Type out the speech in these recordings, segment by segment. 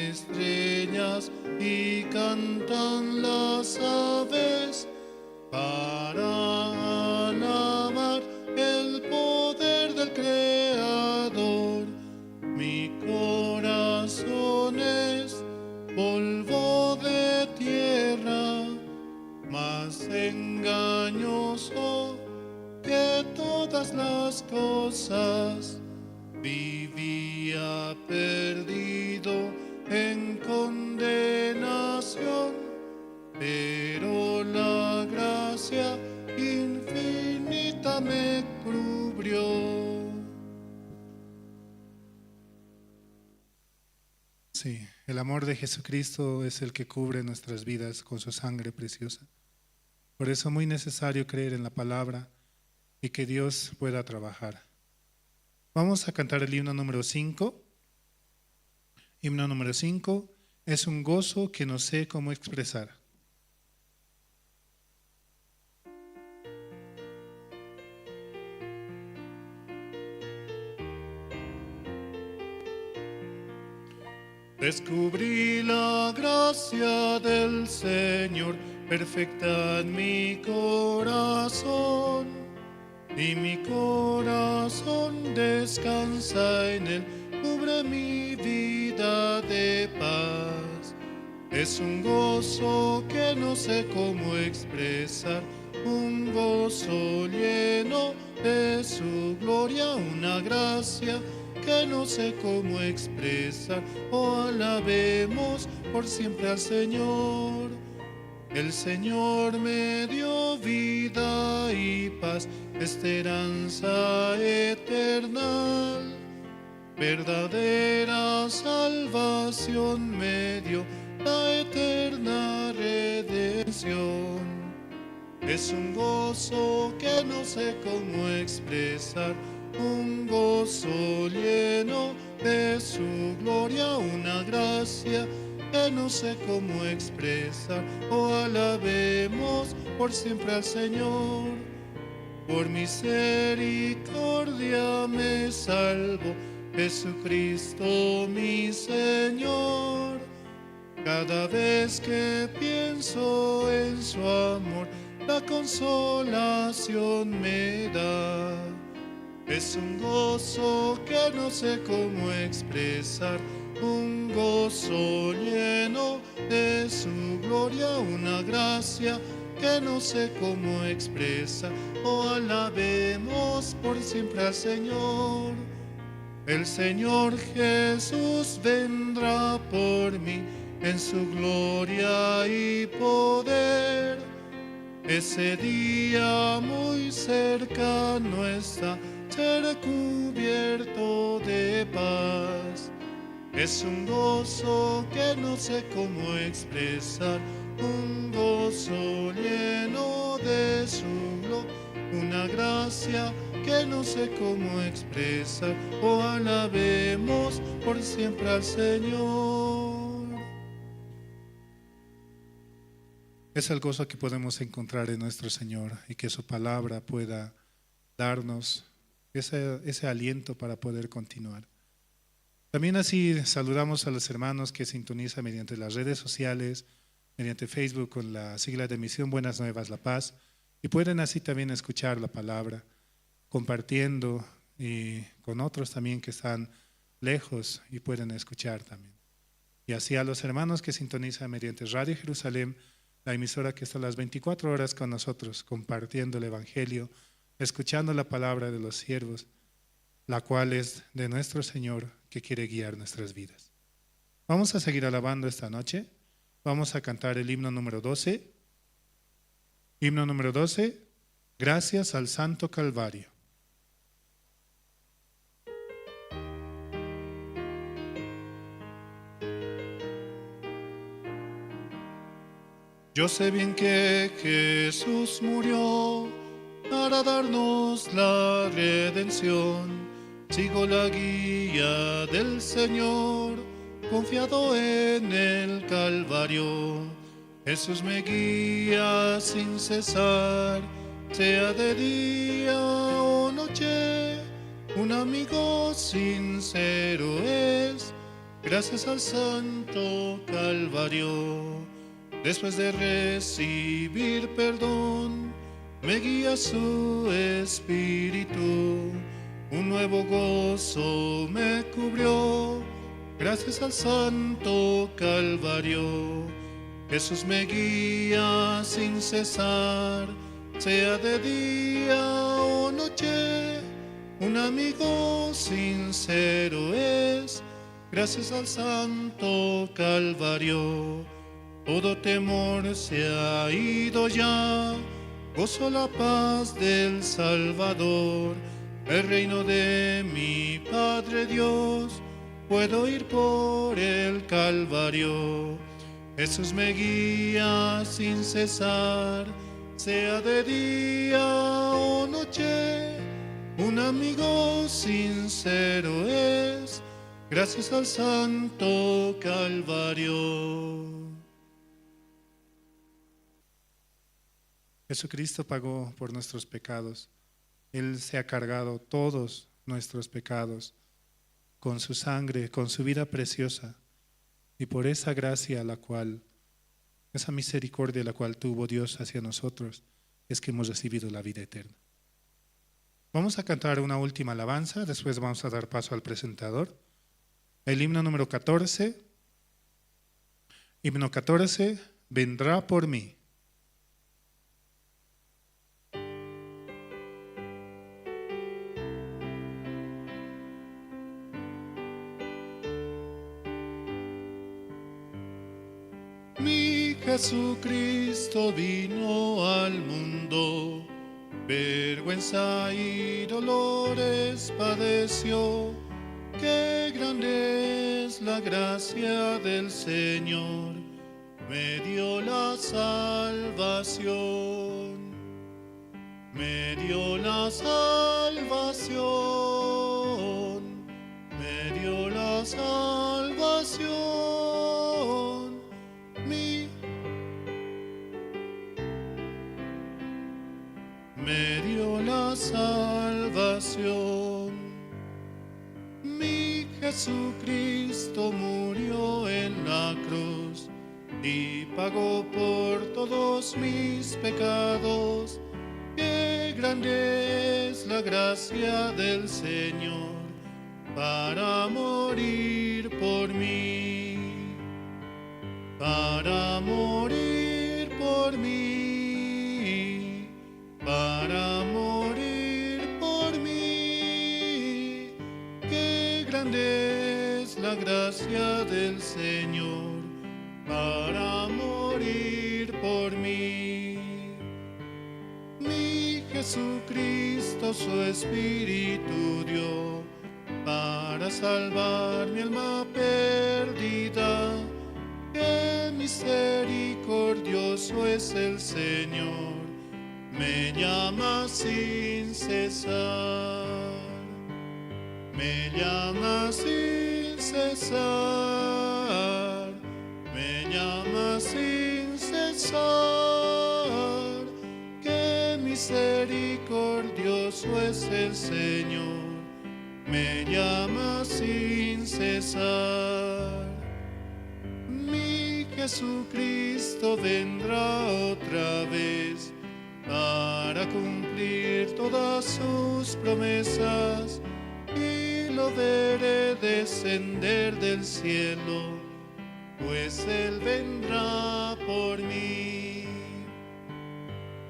estrellas y cantan las aves para alabar el poder del Creador. Mi corazón es polvo de tierra, más engañoso que todas las cosas. Vivía perdido en condenación, pero la gracia infinita me cubrió. Sí, el amor de Jesucristo es el que cubre nuestras vidas con su sangre preciosa. Por eso es muy necesario creer en la palabra y que Dios pueda trabajar. Vamos a cantar el himno número 5. Himno número 5 es un gozo que no sé cómo expresar. Descubrí la gracia del Señor perfecta en mi corazón, y mi corazón descansa en Él, cubre mi vida de paz. Es un gozo que no sé cómo expresar, un gozo lleno de su gloria, una gracia que no sé cómo expresar. Oh, alabemos por siempre al Señor. El Señor me dio vida y paz, esperanza eterna. Verdadera salvación me dio, la eterna redención. Es un gozo que no sé cómo expresar, un gozo lleno de su gloria, una gracia que no sé cómo expresar. Oh, alabemos por siempre al Señor. Por misericordia me salvo, Jesucristo mi Señor. Cada vez que pienso en su amor, la consolación me da. Es un gozo que no sé cómo expresar, un gozo lleno de su gloria, una gracia que no sé cómo expresar. Oh, alabemos por siempre al Señor. El Señor Jesús vendrá por mí en su gloria y poder. Ese día muy cercano está, ser cubierto de paz. Es un gozo que no sé cómo expresar, un gozo lleno de su gloria, una gracia que no sé cómo expresar. Oh, alabemos por siempre al Señor. Es el gozo que podemos encontrar en nuestro Señor y que su palabra pueda darnos ese aliento para poder continuar. También así saludamos a los hermanos que sintonizan mediante las redes sociales, mediante Facebook con la sigla de Misión Buenas Nuevas La Paz, y pueden así también escuchar la palabra, compartiendo y con otros también que están lejos y pueden escuchar también. Y así a los hermanos que sintonizan mediante Radio Jerusalén, la emisora que está las 24 horas con nosotros, compartiendo el Evangelio, escuchando la palabra de los siervos, la cual es de nuestro Señor que quiere guiar nuestras vidas. Vamos a seguir alabando esta noche. Vamos a cantar el himno número 12. Himno número 12, Gracias al Santo Calvario. Yo sé bien que Jesús murió para darnos la redención. Sigo la guía del Señor, confiado en el Calvario. Jesús me guía sin cesar, sea de día o noche. Un amigo sincero es, gracias al Santo Calvario. Después de recibir perdón, me guía su Espíritu, un nuevo gozo me cubrió, gracias al Santo Calvario. Jesús me guía sin cesar, sea de día o noche, un amigo sincero es, gracias al Santo Calvario. Todo temor se ha ido ya, gozo la paz del Salvador, el reino de mi Padre Dios, puedo ir por el Calvario. Jesús me guía sin cesar, sea de día o noche, un amigo sincero es, gracias al Santo Calvario. Jesucristo pagó por nuestros pecados. Él se ha cargado todos nuestros pecados con su sangre, con su vida preciosa. Y por esa gracia esa misericordia la cual tuvo Dios hacia nosotros, es que hemos recibido la vida eterna. Vamos a cantar una última alabanza, después vamos a dar paso al presentador. El himno número 14. Himno 14, vendrá por mí. Mi Jesucristo vino al mundo, vergüenza y dolores padeció. Qué grande es la gracia del Señor, me dio la salvación, me dio la salvación, me dio la salvación. Me dio la salvación. Mi Jesucristo murió en la cruz y pagó por todos mis pecados. Qué grande es la gracia del Señor para morir por mí, para morir por mí, para morir por mí. Qué grande es la gracia del Señor para morir por mí. Mi Jesucristo su Espíritu dio para salvar mi alma perdida. Qué misericordioso es el Señor, me llama sin cesar, me llama sin cesar, me llama sin cesar. Qué misericordioso es el Señor, me llama sin cesar. Mi Jesucristo vendrá otra vez para cumplir todas sus promesas, y lo veré descender del cielo, pues Él vendrá por mí,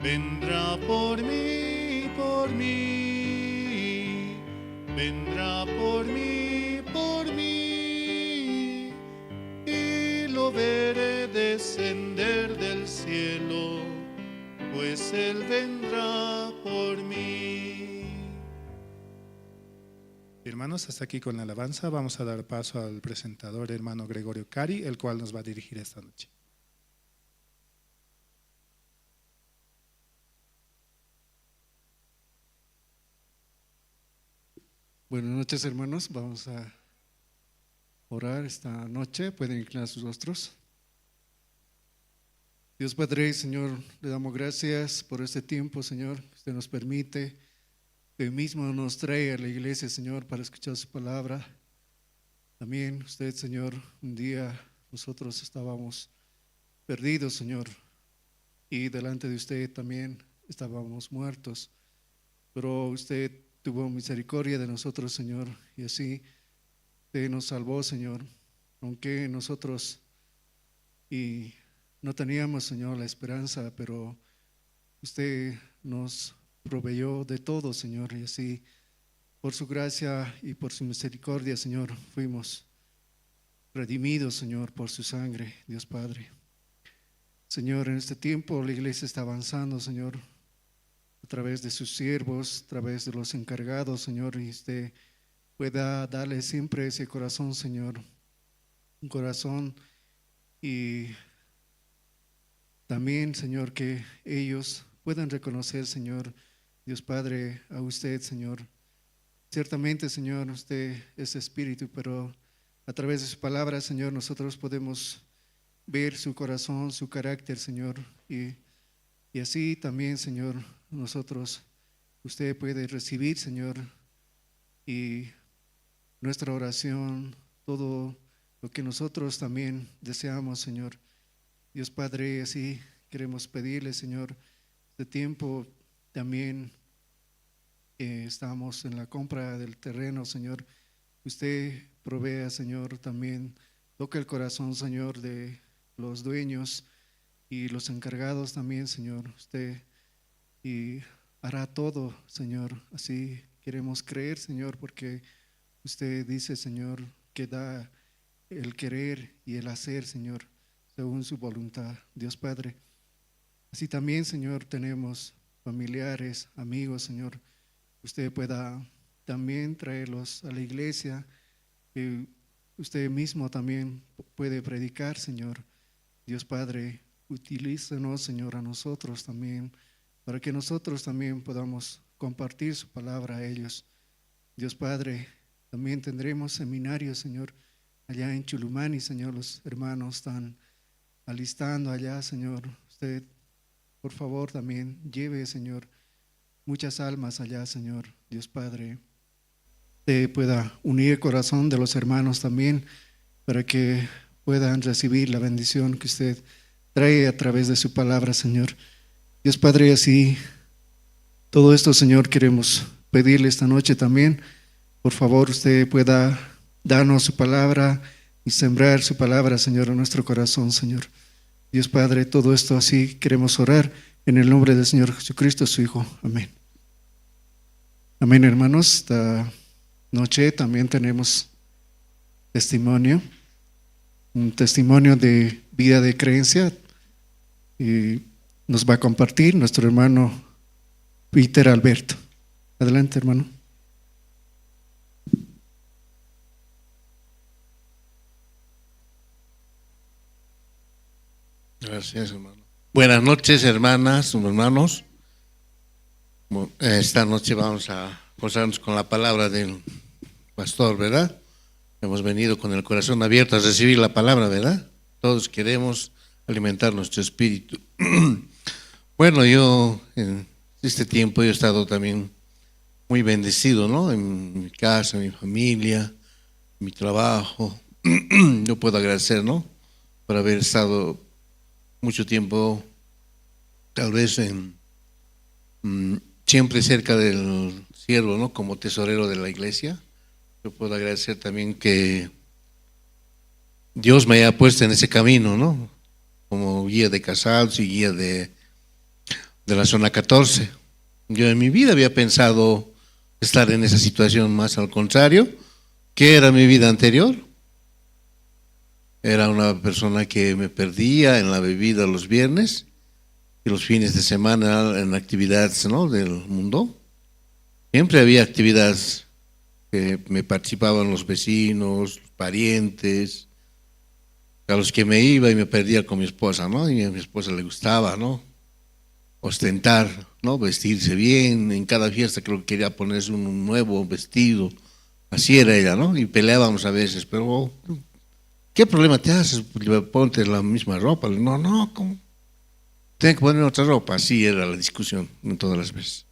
vendrá por mí, por mí, vendrá por mí, por mí, y lo veré descender del cielo, pues Él vendrá por mí. Hermanos, hasta aquí con la alabanza. Vamos a dar paso al presentador, hermano Gregorio Cari, el cual nos va a dirigir esta noche. Buenas noches, hermanos. Vamos a orar esta noche. Pueden inclinar sus rostros. Dios Padre y Señor, le damos gracias por este tiempo, Señor, que usted nos permite, que hoy mismo nos trae a la iglesia, Señor, para escuchar su palabra. También usted, Señor, un día nosotros estábamos perdidos, Señor, y delante de usted también estábamos muertos, pero usted tuvo misericordia de nosotros, Señor, y así usted nos salvó, Señor, aunque nosotros y no teníamos, Señor, la esperanza, pero usted nos proveyó de todo, Señor, y así por su gracia y por su misericordia, Señor, fuimos redimidos, Señor, por su sangre, Dios Padre. Señor, en este tiempo la iglesia está avanzando, Señor, a través de sus siervos, a través de los encargados, Señor, y usted pueda darle siempre ese corazón, Señor, un corazón, y también, Señor, que ellos puedan reconocer, Señor, Dios Padre, a usted, Señor. Ciertamente, Señor, usted es espíritu, pero a través de su palabra, Señor, nosotros podemos ver su corazón, su carácter, Señor, y así también, Señor, nosotros, usted puede recibir, Señor, y nuestra oración, todo lo que nosotros también deseamos, Señor. Dios Padre, así queremos pedirle, Señor, este tiempo también estamos en la compra del terreno, Señor. Usted provea, Señor, también toca el corazón, Señor, de los dueños y los encargados también, Señor. Usted y hará todo, Señor. Así queremos creer, Señor, porque usted dice, Señor, que da el querer y el hacer, Señor, según su voluntad, Dios Padre. Así también, Señor, tenemos familiares, amigos, Señor. Usted pueda también traerlos a la iglesia. Usted mismo también puede predicar, Señor. Dios Padre, utilícenos, Señor, a nosotros también, para que nosotros también podamos compartir su palabra a ellos. Dios Padre, también tendremos seminarios, Señor, allá en Chulumani, Señor. Los hermanos están alistando allá, Señor. Usted, por favor, también lleve, Señor, muchas almas allá, Señor. Dios Padre, usted pueda unir el corazón de los hermanos también para que puedan recibir la bendición que usted trae a través de su palabra, Señor. Dios Padre, así todo esto, Señor, queremos pedirle esta noche también. Por favor, usted pueda darnos su palabra y sembrar su palabra, Señor, en nuestro corazón, Señor. Dios Padre, todo esto así queremos orar en el nombre del Señor Jesucristo, su Hijo. Amén. Amén, hermanos. Esta noche también tenemos testimonio, un testimonio de vida de creencia, y nos va a compartir nuestro hermano Peter Alberto. Adelante, hermano. Gracias, hermano. Buenas noches, hermanas, hermanos. Esta noche vamos a posarnos con la palabra del pastor, ¿verdad? Hemos venido con el corazón abierto a recibir la palabra, ¿verdad? Todos queremos alimentar nuestro espíritu. Bueno, yo en este tiempo he estado también muy bendecido, ¿no? En mi casa, en mi familia, en mi trabajo. Yo puedo agradecer, ¿no? Por haber estado mucho tiempo, tal vez siempre cerca del siervo, ¿no? Como tesorero de la iglesia. Yo puedo agradecer también que Dios me haya puesto en ese camino, ¿no? Como guía de Casals y guía de la zona 14. Yo en mi vida había pensado estar en esa situación, más al contrario, que era mi vida anterior. Era una persona que me perdía en la bebida los viernes y los fines de semana en actividades, ¿no? Del mundo. Siempre había actividades que me participaban los vecinos, los parientes, a los que me iba y me perdía con mi esposa, ¿no? Y a mi esposa le gustaba, ¿no? Ostentar, ¿no? Vestirse bien. En cada fiesta creo que quería ponerse un nuevo vestido. Así era ella, ¿no? Y peleábamos a veces, pero ¿qué problema te haces? Ponte la misma ropa. No, ¿cómo? Tengo que poner otra ropa. Así era la discusión en todas las veces.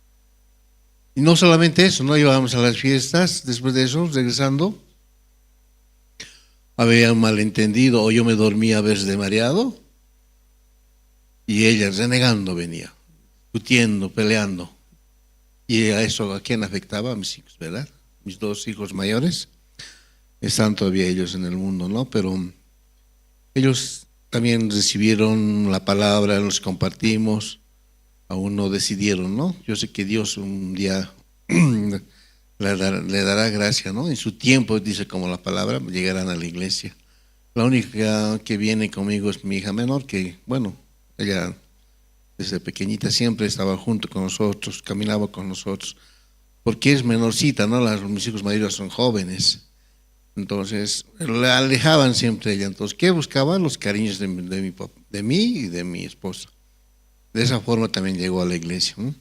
Y no solamente eso, ¿no? Íbamos a las fiestas, después de eso, regresando, había un malentendido o yo me dormía a veces de mareado y ella renegando venía, discutiendo, peleando. Y a eso, ¿a quién afectaba? A mis hijos, ¿verdad? Mis dos hijos mayores, están todavía ellos en el mundo, ¿no? Pero ellos también recibieron la palabra, los compartimos, aún no decidieron, ¿no? Yo sé que Dios un día le dará gracia, ¿no? En su tiempo, dice como la palabra, llegarán a la iglesia. La única que viene conmigo es mi hija menor, que, bueno, ella desde pequeñita siempre estaba junto con nosotros, caminaba con nosotros, porque es menorcita, ¿no? Mis hijos mayores son jóvenes. Entonces, la alejaban siempre de ella. Entonces, ¿qué buscaba? Los cariños de mí y de mi esposa. De esa forma también llegó a la iglesia, ¿no?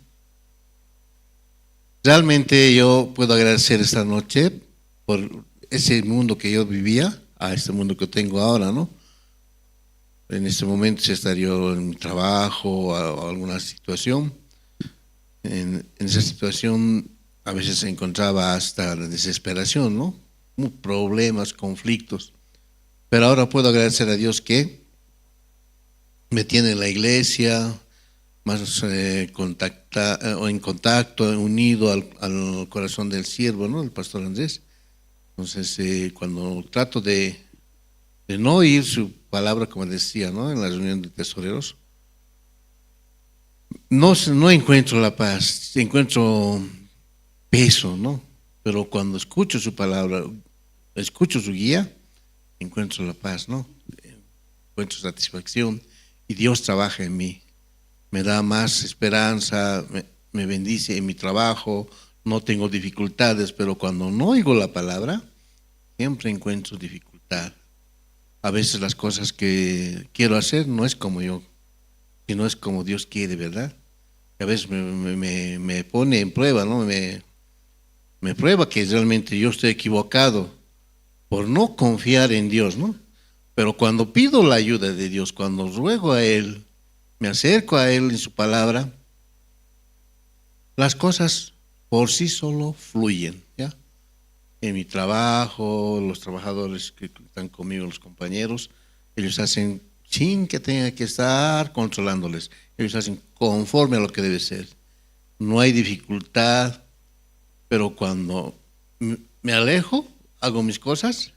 Realmente yo puedo agradecer esta noche por ese mundo que yo vivía a este mundo que tengo ahora, ¿no? En este momento, si estaría yo en mi trabajo o alguna situación, en esa situación a veces se encontraba hasta la desesperación, ¿no? Problemas, conflictos. Pero ahora puedo agradecer a Dios que me tiene en la iglesia, más en contacto, unido al corazón del siervo, ¿no? El pastor Andrés. Entonces, cuando trato de no oír su palabra, como decía, ¿no? En la reunión de tesoreros, no encuentro la paz, encuentro peso, ¿no? Pero cuando escucho su palabra, escucho su guía, encuentro la paz, ¿no? Encuentro satisfacción y Dios trabaja en mí. Me da más esperanza, me bendice en mi trabajo, no tengo dificultades, pero cuando no oigo la palabra, siempre encuentro dificultad. A veces las cosas que quiero hacer no es como yo, sino es como Dios quiere, ¿verdad? A veces me pone en prueba, ¿no? Me prueba que realmente yo estoy equivocado por no confiar en Dios, ¿no? Pero cuando pido la ayuda de Dios, cuando ruego a Él, me acerco a Él en su palabra, las cosas por sí solo fluyen, ¿ya? En mi trabajo, los trabajadores que están conmigo, los compañeros, ellos hacen sin que tenga que estar controlándoles, ellos hacen conforme a lo que debe ser. No hay dificultad, pero cuando me alejo, hago mis cosas,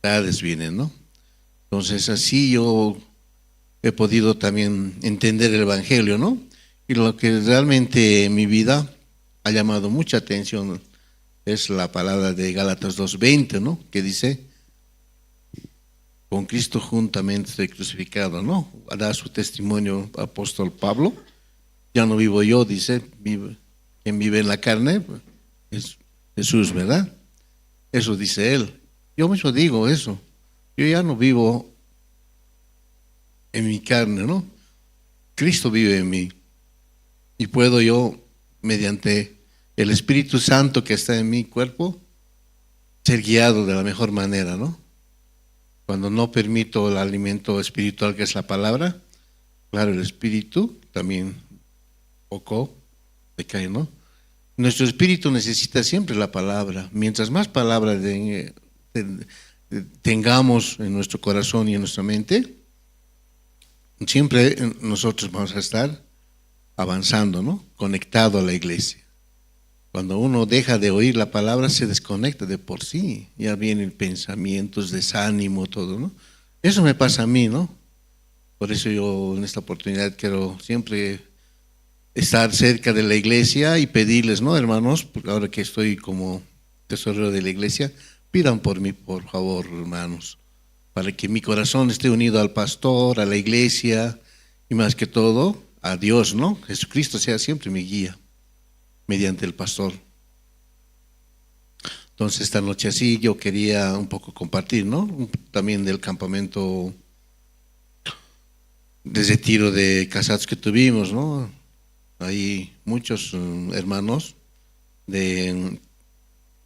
dificultades vienen, ¿no? Entonces así yo he podido también entender el Evangelio, ¿no? Y lo que realmente en mi vida ha llamado mucha atención es la palabra de Gálatas 2:20, ¿no? Que dice, con Cristo juntamente estoy crucificado, ¿no? Da su testimonio apóstol Pablo. Ya no vivo yo, dice, quien vive en la carne es Jesús, ¿verdad? Eso dice él. Yo mismo digo eso. Yo ya no vivo en mi carne, ¿no? Cristo vive en mí. Y puedo yo, mediante el Espíritu Santo que está en mi cuerpo, ser guiado de la mejor manera, ¿no? Cuando no permito el alimento espiritual que es la palabra, claro, el espíritu también poco decae, ¿no? Nuestro espíritu necesita siempre la palabra. Mientras más palabra tengamos en nuestro corazón y en nuestra mente, siempre nosotros vamos a estar avanzando, ¿no? Conectado a la iglesia. Cuando uno deja de oír la palabra, se desconecta de por sí. Ya vienen pensamientos, desánimo, todo, ¿no? Eso me pasa a mí, ¿no? Por eso yo en esta oportunidad quiero siempre estar cerca de la iglesia y pedirles, ¿no, hermanos? Porque ahora que estoy como tesorero de la iglesia, pidan por mí, por favor, hermanos, para que mi corazón esté unido al pastor, a la iglesia y más que todo a Dios, ¿no? Jesucristo sea siempre mi guía mediante el pastor. Entonces esta noche así yo quería un poco compartir, ¿no? También del campamento de retiro de casados que tuvimos, ¿no? Hay muchos hermanos de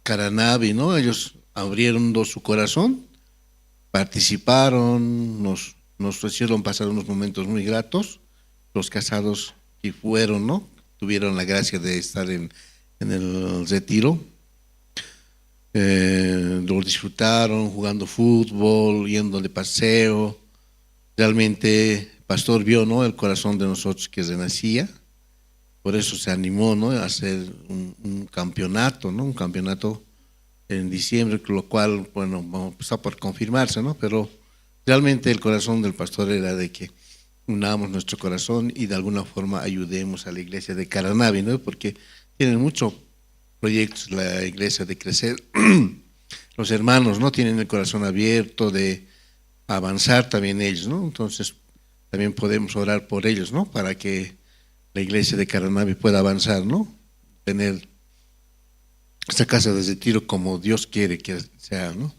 Caranavi, ¿no? Ellos abrieron su corazón, participaron, nos hicieron pasar unos momentos muy gratos. Los casados que fueron, ¿no? Tuvieron la gracia de estar en el retiro. lo disfrutaron jugando fútbol, yendo de paseo. Realmente el pastor vio, ¿no?, el corazón de nosotros que renacía, por eso se animó, ¿no?, a hacer un campeonato, ¿no?, un campeonato en diciembre, lo cual, bueno, está por confirmarse, ¿no?, pero realmente el corazón del pastor era de que unamos nuestro corazón y de alguna forma ayudemos a la iglesia de Caranavi, ¿no?, porque tienen muchos proyectos la iglesia de crecer. Los hermanos no tienen el corazón abierto de avanzar también ellos, ¿no? Entonces también podemos orar por ellos, ¿no?, para que la iglesia de Caranavi pueda avanzar, ¿no?, tener esta casa de retiro como Dios quiere que sea, ¿no?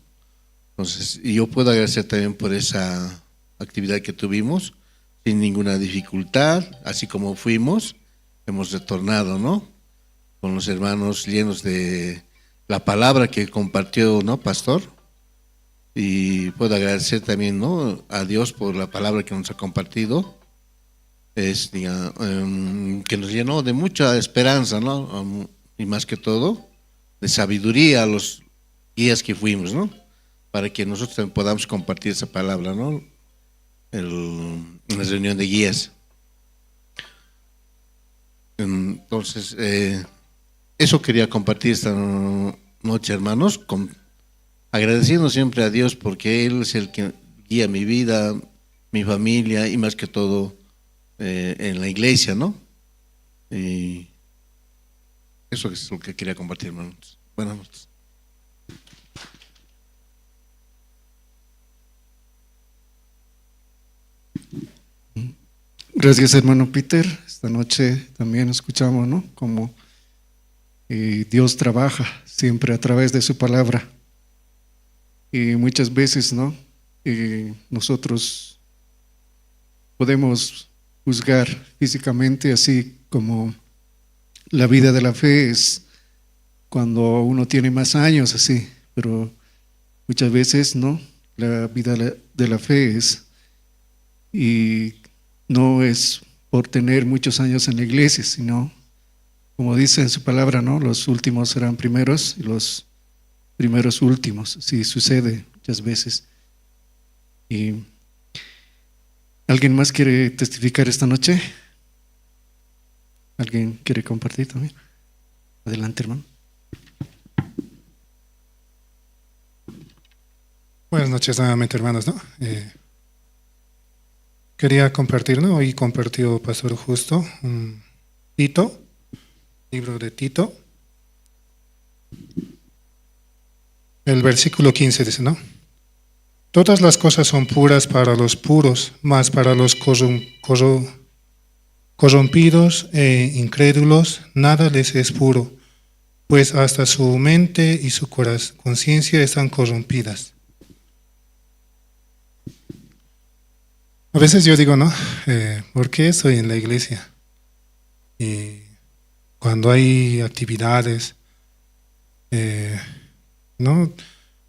Entonces, y yo puedo agradecer también por esa actividad que tuvimos sin ninguna dificultad, así como fuimos, hemos retornado, ¿no?, con los hermanos llenos de la palabra que compartió, ¿no?, pastor, y puedo agradecer también, ¿no?, a Dios por la palabra que nos ha compartido, que nos llenó de mucha esperanza, ¿no?, y más que todo de sabiduría a los guías que fuimos, ¿no?, para que nosotros también podamos compartir esa palabra, ¿no?, en la reunión de guías. Entonces, eso quería compartir esta noche, hermanos, agradeciendo siempre a Dios porque Él es el que guía mi vida, mi familia y más que todo en la iglesia, ¿no? Y eso es lo que quería compartir, hermanos. Buenas noches. Gracias, hermano Peter. Esta noche también escuchamos, ¿no?, cómo Dios trabaja siempre a través de su palabra. Y muchas veces, ¿no?, nosotros podemos juzgar físicamente, así como la vida de la fe es cuando uno tiene más años, así, pero muchas veces, ¿no?, la vida de la fe es, y no es por tener muchos años en la iglesia, sino, como dice en su palabra, ¿no?, los últimos serán primeros y los primeros últimos. Así sucede muchas veces. ¿Y alguien más quiere testificar esta noche? ¿Alguien quiere compartir también? Adelante, hermano. Buenas noches nuevamente, hermanos, ¿no? Quería compartir, ¿no? Hoy compartió Pastor Justo Tito, libro de Tito. El versículo 15 dice, ¿no? Todas las cosas son puras para los puros, mas para los corrompidos e incrédulos nada les es puro, pues hasta su mente y su conciencia están corrompidas. A veces yo digo, ¿no? ¿Por qué estoy en la iglesia? Y cuando hay actividades, ¿no?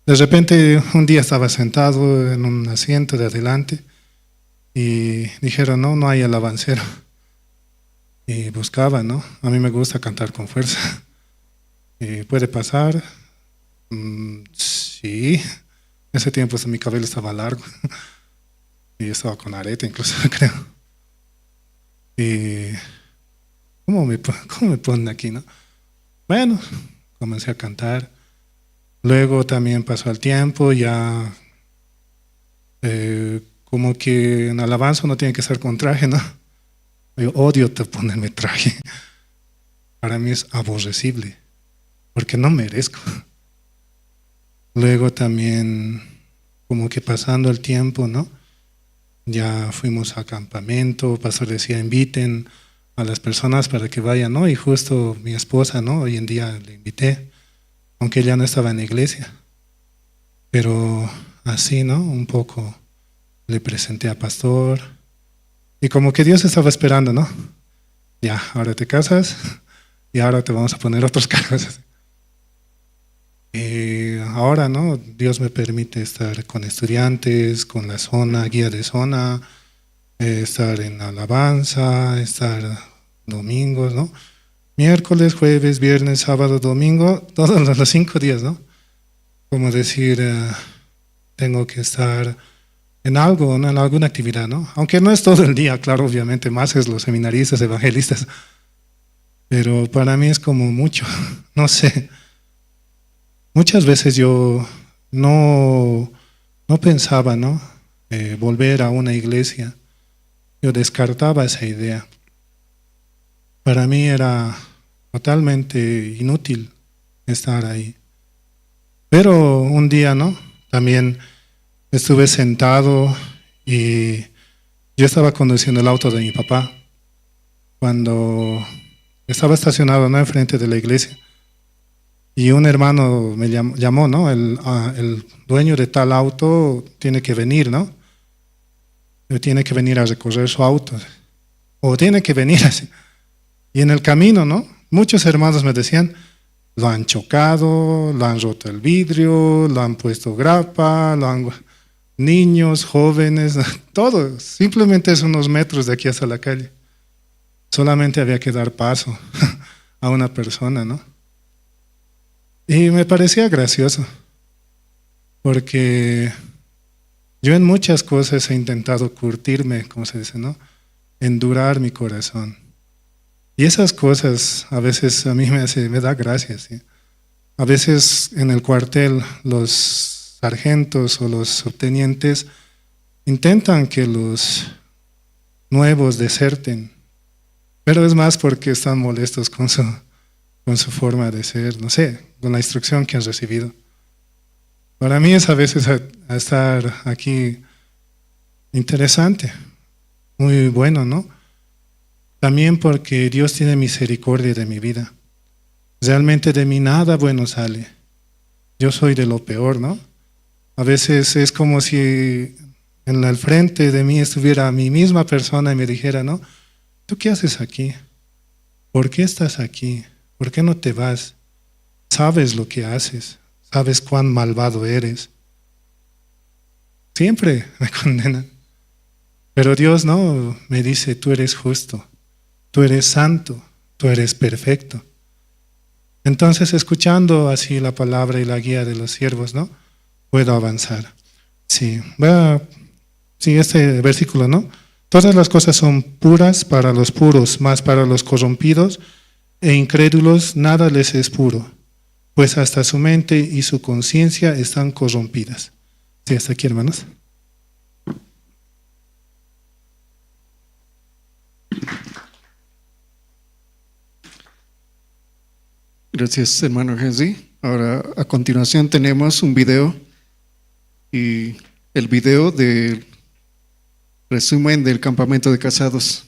De repente un día estaba sentado en un asiento de adelante y dijeron, no hay alabancero. Y buscaba, ¿no? A mí me gusta cantar con fuerza. ¿Puede pasar? Sí. En ese tiempo mi cabello estaba largo. Y estaba con arete incluso, creo. Y ¿cómo me ponen aquí, no? Bueno, comencé a cantar. Luego también pasó el tiempo, ya como que en alabanza uno tiene que estar con traje, ¿no? Yo odio ponerme traje. Para mí es aborrecible, porque no merezco. Luego también, como que pasando el tiempo, ¿no? Ya fuimos a campamento, pastor decía, inviten a las personas para que vayan, ¿no? Y justo mi esposa, ¿no? Hoy en día le invité, aunque ella no estaba en la iglesia. Pero así, ¿no? Un poco le presenté a pastor. Y como que Dios estaba esperando, ¿no? Ya, ahora te casas y ahora te vamos a poner otros cargos. Ahora, ¿no? Dios me permite estar con estudiantes, con la zona, guía de zona, estar en alabanza, estar domingos, ¿no? Miércoles, jueves, viernes, sábado, domingo, todos los 5 días, ¿no? como decir, tengo que estar en algo, ¿no? En alguna actividad, ¿no? Aunque no es todo el día, claro, obviamente, más es los seminaristas, evangelistas, pero para mí es como mucho, no sé. Muchas veces yo no pensaba, ¿no? Volver a una iglesia. Yo descartaba esa idea. Para mí era totalmente inútil estar ahí. Pero un día, ¿no? También estuve sentado y yo estaba conduciendo el auto de mi papá cuando estaba estacionado, ¿no? Enfrente de la iglesia. Y un hermano me llamó, ¿no? El dueño de tal auto tiene que venir, ¿no? Tiene que venir a recorrer su auto. O tiene que venir así. Y en el camino, ¿no? Muchos hermanos me decían, lo han chocado, lo han roto el vidrio, lo han puesto grapa, niños, jóvenes, todo. Simplemente es unos metros de aquí hasta la calle. Solamente había que dar paso a una persona, ¿no? Y me parecía gracioso, porque yo en muchas cosas he intentado curtirme, como se dice, ¿no? Endurar mi corazón. Y esas cosas a veces a mí me da gracia, ¿sí? A veces en el cuartel los sargentos o los subtenientes intentan que los nuevos deserten, pero es más porque están molestos con su forma de ser, no sé, con la instrucción que han recibido. Para mí es a veces a estar aquí interesante, muy bueno, ¿no? También porque Dios tiene misericordia de mi vida. Realmente de mí nada bueno sale. Yo soy de lo peor, ¿no? A veces es como si en el frente de mí estuviera mi misma persona y me dijera, ¿no? ¿Tú qué haces aquí? ¿Por qué estás aquí? ¿Por qué no te vas? Sabes lo que haces, sabes cuán malvado eres. Siempre me condenan. Pero Dios no me dice, tú eres justo, tú eres santo, tú eres perfecto. Entonces, escuchando así la palabra y la guía de los siervos, ¿no? Puedo avanzar. Sí, este versículo, ¿no? Todas las cosas son puras para los puros, mas para los corrompidos e incrédulos nada les es puro, pues hasta su mente y su conciencia están corrompidas. Sí, hasta aquí, hermanos. Gracias, hermano Henry. Ahora, a continuación tenemos un video y el video del resumen del campamento de casados.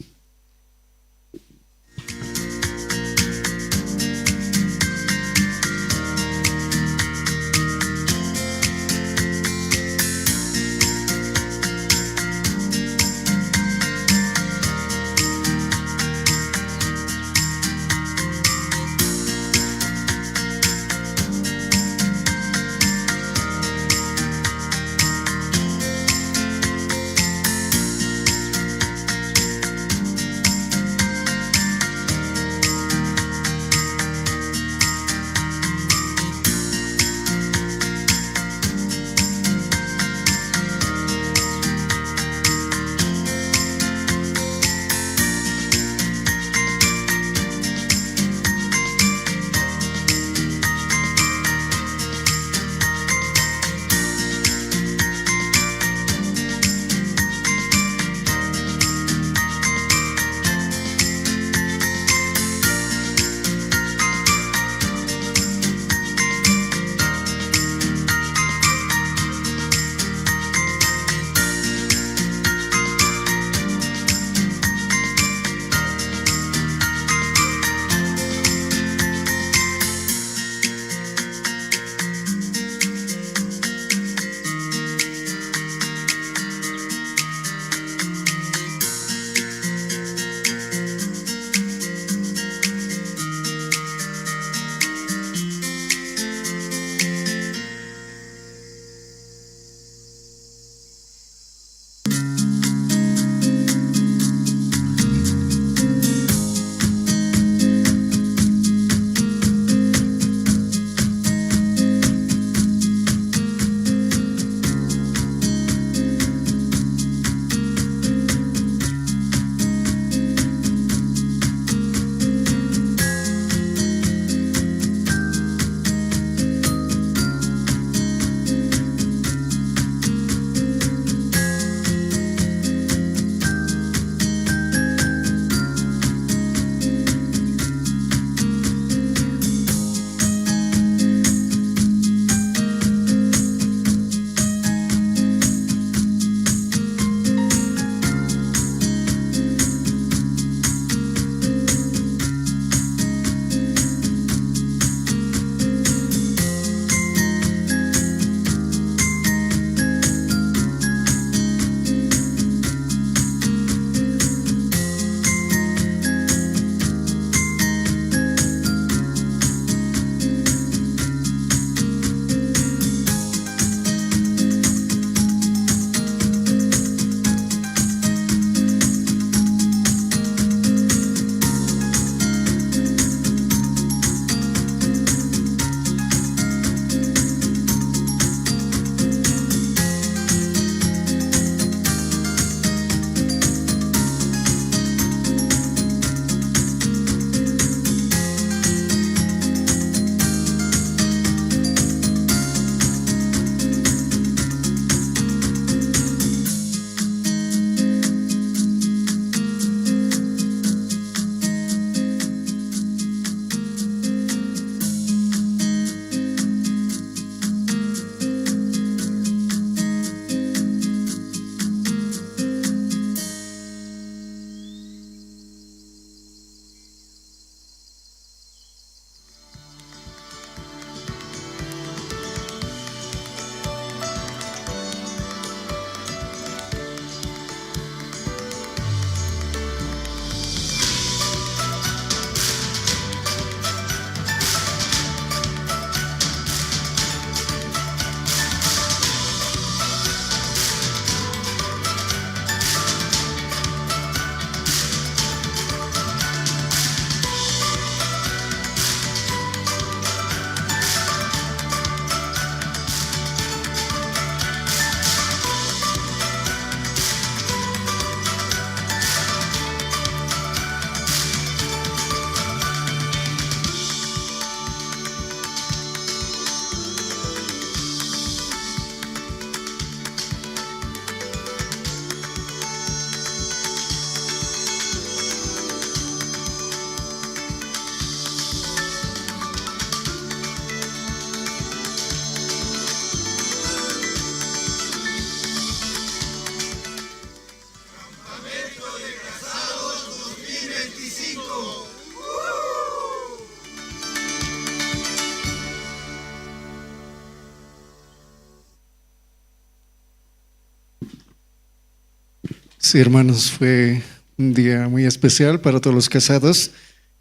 Sí, hermanos, fue un día muy especial para todos los casados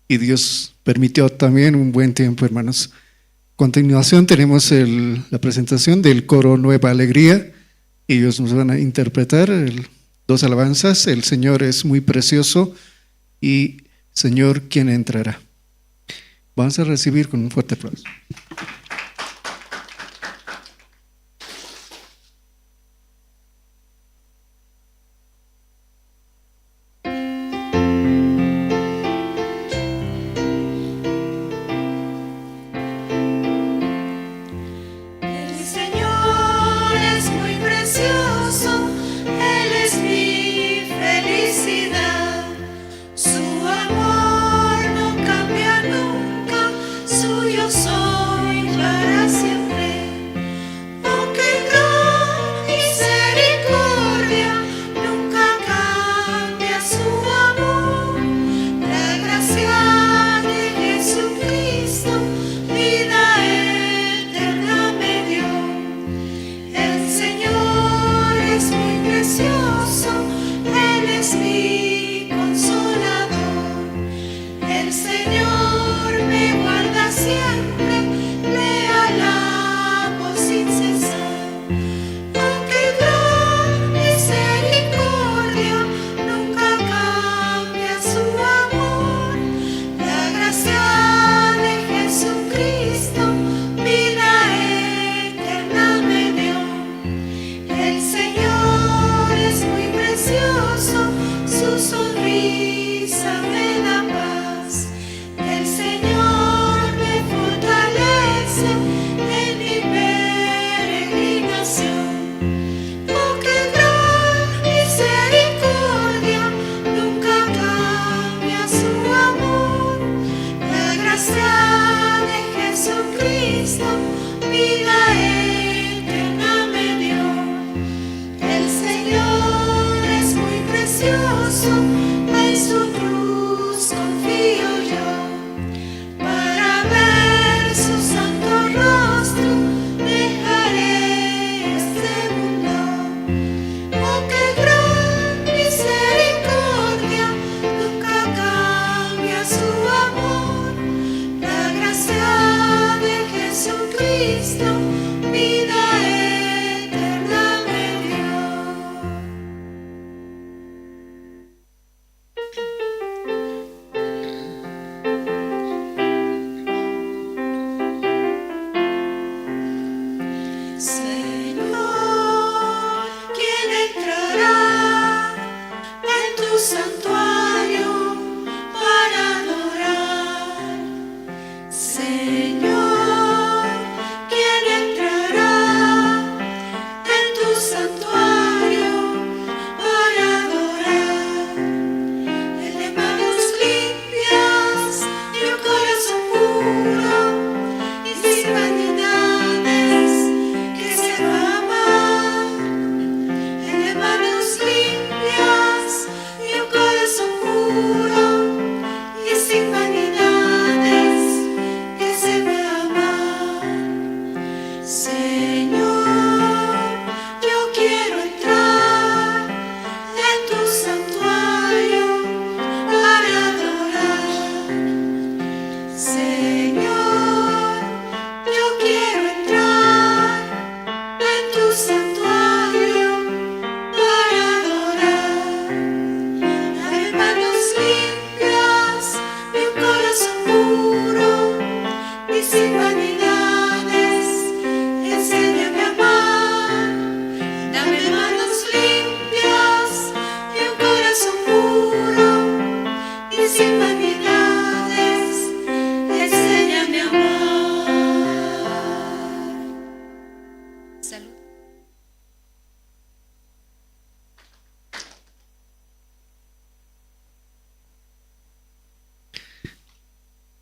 y Dios permitió también un buen tiempo, hermanos. A continuación tenemos la presentación del coro Nueva Alegría. Ellos nos van a interpretar dos alabanzas, El Señor es muy precioso y Señor, ¿quién entrará? Vamos a recibir con un fuerte aplauso.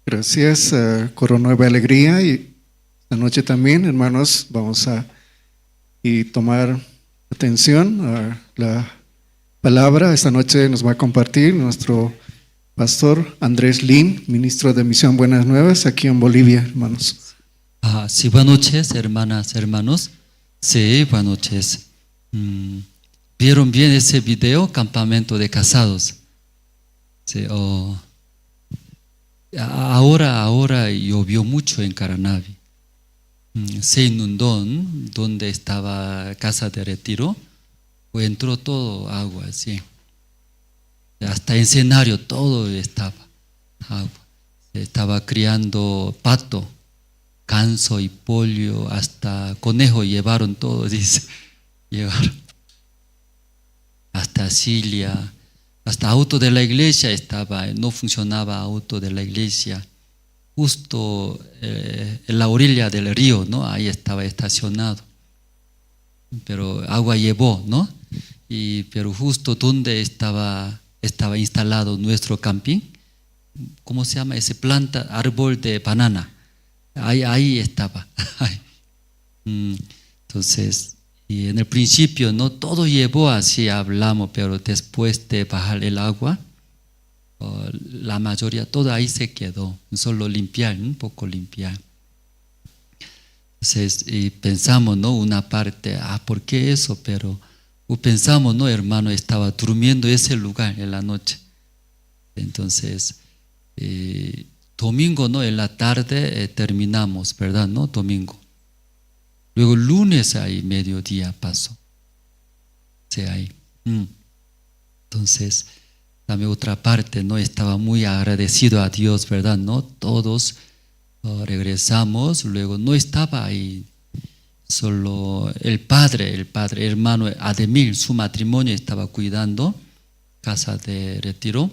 Gracias, Coro Nueva Alegría. Y esta noche también, hermanos, vamos a tomar atención a la palabra. Esta noche nos va a compartir nuestro pastor Andrés Lin, ministro de Misión Buenas Nuevas aquí en Bolivia, hermanos. Sí, buenas noches, hermanas, hermanos. Sí, buenas noches. ¿Vieron bien ese video? Campamento de casados. Sí, ahora llovió mucho en Caranavi. Se inundó donde estaba casa de retiro, pues entró todo agua, sí. Hasta en escenario todo estaba agua. Se estaba criando pato, ganso y pollo, hasta conejo llevaron todo, dice. Llevaron. Hasta silla, hasta auto de la iglesia estaba, no funcionaba auto de la iglesia. Justo en la orilla del río, ¿no? Ahí estaba estacionado. Pero agua llevó, ¿no? Pero justo donde estaba instalado nuestro camping, ¿cómo se llama? Ese planta, árbol de banana. Ahí estaba. Entonces, y en el principio, ¿no? Todo llevó así, hablamos, pero después de bajar el agua, la mayoría, todo ahí se quedó, solo limpiar, un poco limpiar. Entonces, y pensamos, ¿no? Una parte, ¿por qué eso? Pero pensamos, ¿no? Hermano, estaba durmiendo en ese lugar en la noche. Entonces, domingo, ¿no? En la tarde terminamos, ¿verdad? ¿No? Domingo. Luego lunes ahí, mediodía pasó. Sí, ahí. Entonces, también otra parte, ¿no? Estaba muy agradecido a Dios, ¿verdad? ¿No? Todos regresamos, luego no estaba ahí, solo el padre, hermano Ademir, su matrimonio estaba cuidando, casa de retiro.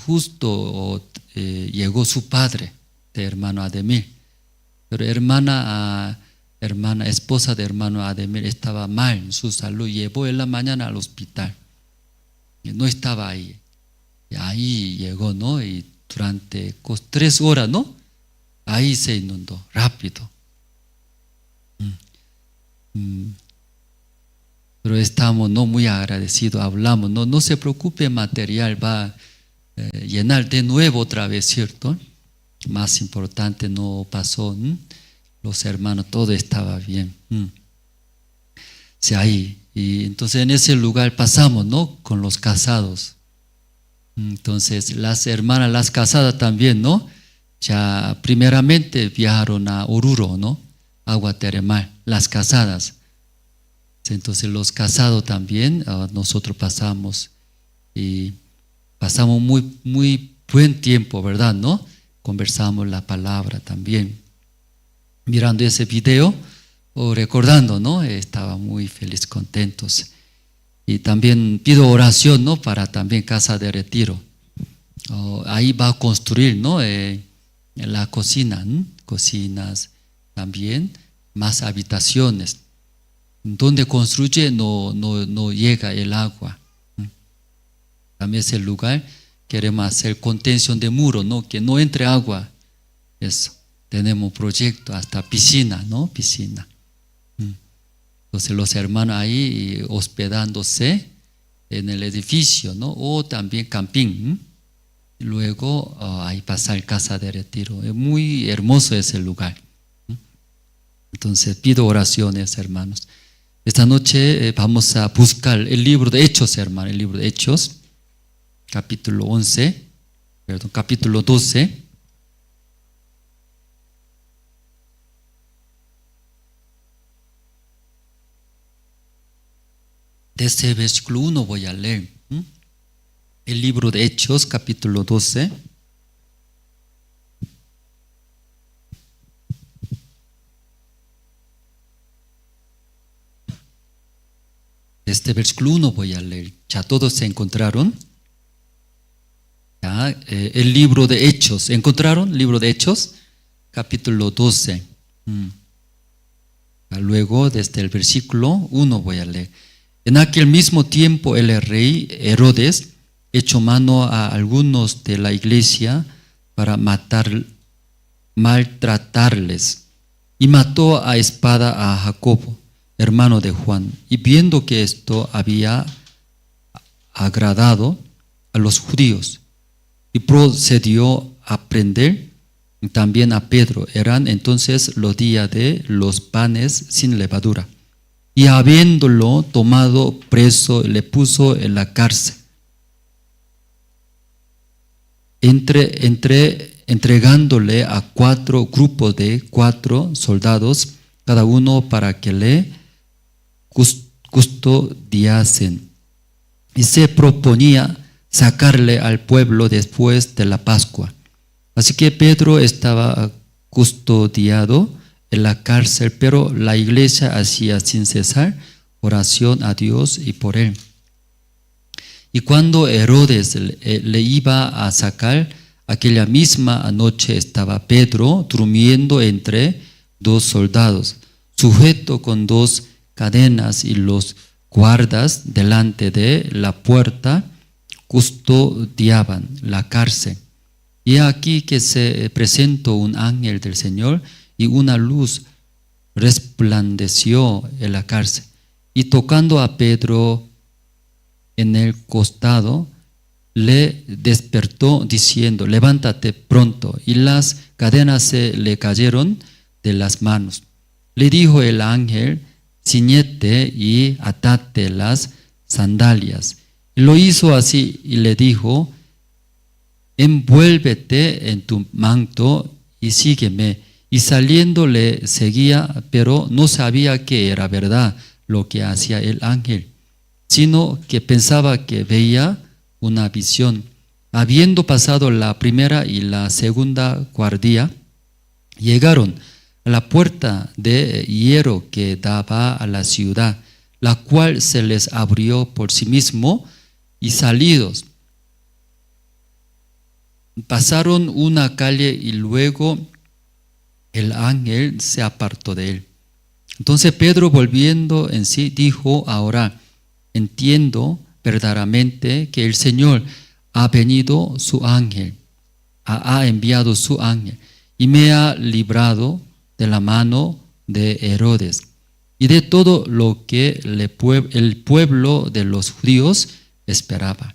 Justo llegó su padre, de hermano Ademir, pero esposa de hermano Ademir estaba mal en su salud, llevó en la mañana al hospital. No estaba ahí. Y ahí llegó, ¿no? Y durante 3 horas, ¿no? Ahí se inundó, rápido. Pero estamos, ¿no? Muy agradecidos, hablamos, ¿no? No se preocupe, material va a llenar de nuevo otra vez, ¿cierto? Más importante no pasó, los hermanos, todo estaba bien. Sí, ahí. Y entonces en ese lugar pasamos, ¿no? Con los casados. Entonces las hermanas, las casadas también, ¿no? Ya primeramente viajaron a Oruro, ¿no? Agua termal, las casadas. Entonces los casados también, nosotros pasamos y pasamos muy, muy buen tiempo, ¿verdad? ¿No? Conversamos la palabra también. Mirando ese video, recordando, ¿no? Estaba muy feliz, contentos. Y también pido oración, ¿no? Para también casa de retiro. Ahí va a construir, ¿no? En la cocina, cocinas también, más habitaciones. Donde construye no llega el agua. También ese lugar queremos hacer contención de muro, ¿no? Que no entre agua. Eso. Tenemos proyecto hasta piscina, ¿no? Piscina. Entonces los hermanos ahí hospedándose en el edificio, ¿no? O también camping. Luego ahí pasar casa de retiro. Es muy hermoso ese lugar. Entonces pido oraciones, hermanos. Esta noche vamos a buscar el libro de Hechos, hermano, el libro de Hechos, capítulo 12. Desde versículo 1 voy a leer. El libro de Hechos, capítulo 12. Desde versículo 1 voy a leer. ¿Ya todos se encontraron? ¿Ya? El libro de Hechos. ¿Encontraron? Libro de Hechos, capítulo 12. Luego, desde el versículo 1 voy a leer. En aquel mismo tiempo el rey Herodes echó mano a algunos de la iglesia para maltratarles, y mató a espada a Jacobo, hermano de Juan. Y viendo que esto había agradado a los judíos, y procedió a prender también a Pedro. Eran entonces los días de los panes sin levadura. y habiéndolo tomado preso, le puso en la cárcel. Entregándole a 4 grupos de 4 soldados, cada uno para que le custodiasen. Y se proponía sacarle al pueblo después de la Pascua. Así que Pedro estaba custodiado en la cárcel, pero la iglesia hacía sin cesar oración a Dios y por él. Y cuando Herodes le iba a sacar, aquella misma noche estaba Pedro durmiendo entre 2 soldados, sujeto con 2 cadenas, y los guardas delante de la puerta custodiaban la cárcel. Y aquí que se presentó un ángel del Señor, y una luz resplandeció en la cárcel. Y tocando a Pedro en el costado, le despertó diciendo: levántate pronto. Y las cadenas se le cayeron de las manos. Le dijo el ángel: ciñete y atate las sandalias. Y lo hizo así y le dijo: envuélvete en tu manto y sígueme. Y saliendo le seguía, pero no sabía que era verdad lo que hacía el ángel, sino que pensaba que veía una visión. Habiendo pasado la primera y la segunda guardia, llegaron a la puerta de hierro que daba a la ciudad, la cual se les abrió por sí mismo, y salidos pasaron una calle, y luego el ángel se apartó de él. Entonces Pedro, volviendo en sí, dijo: ahora entiendo verdaderamente que el Señor ha venido su ángel, ha enviado su ángel, y me ha librado de la mano de Herodes y de todo lo que el pueblo de los judíos esperaba.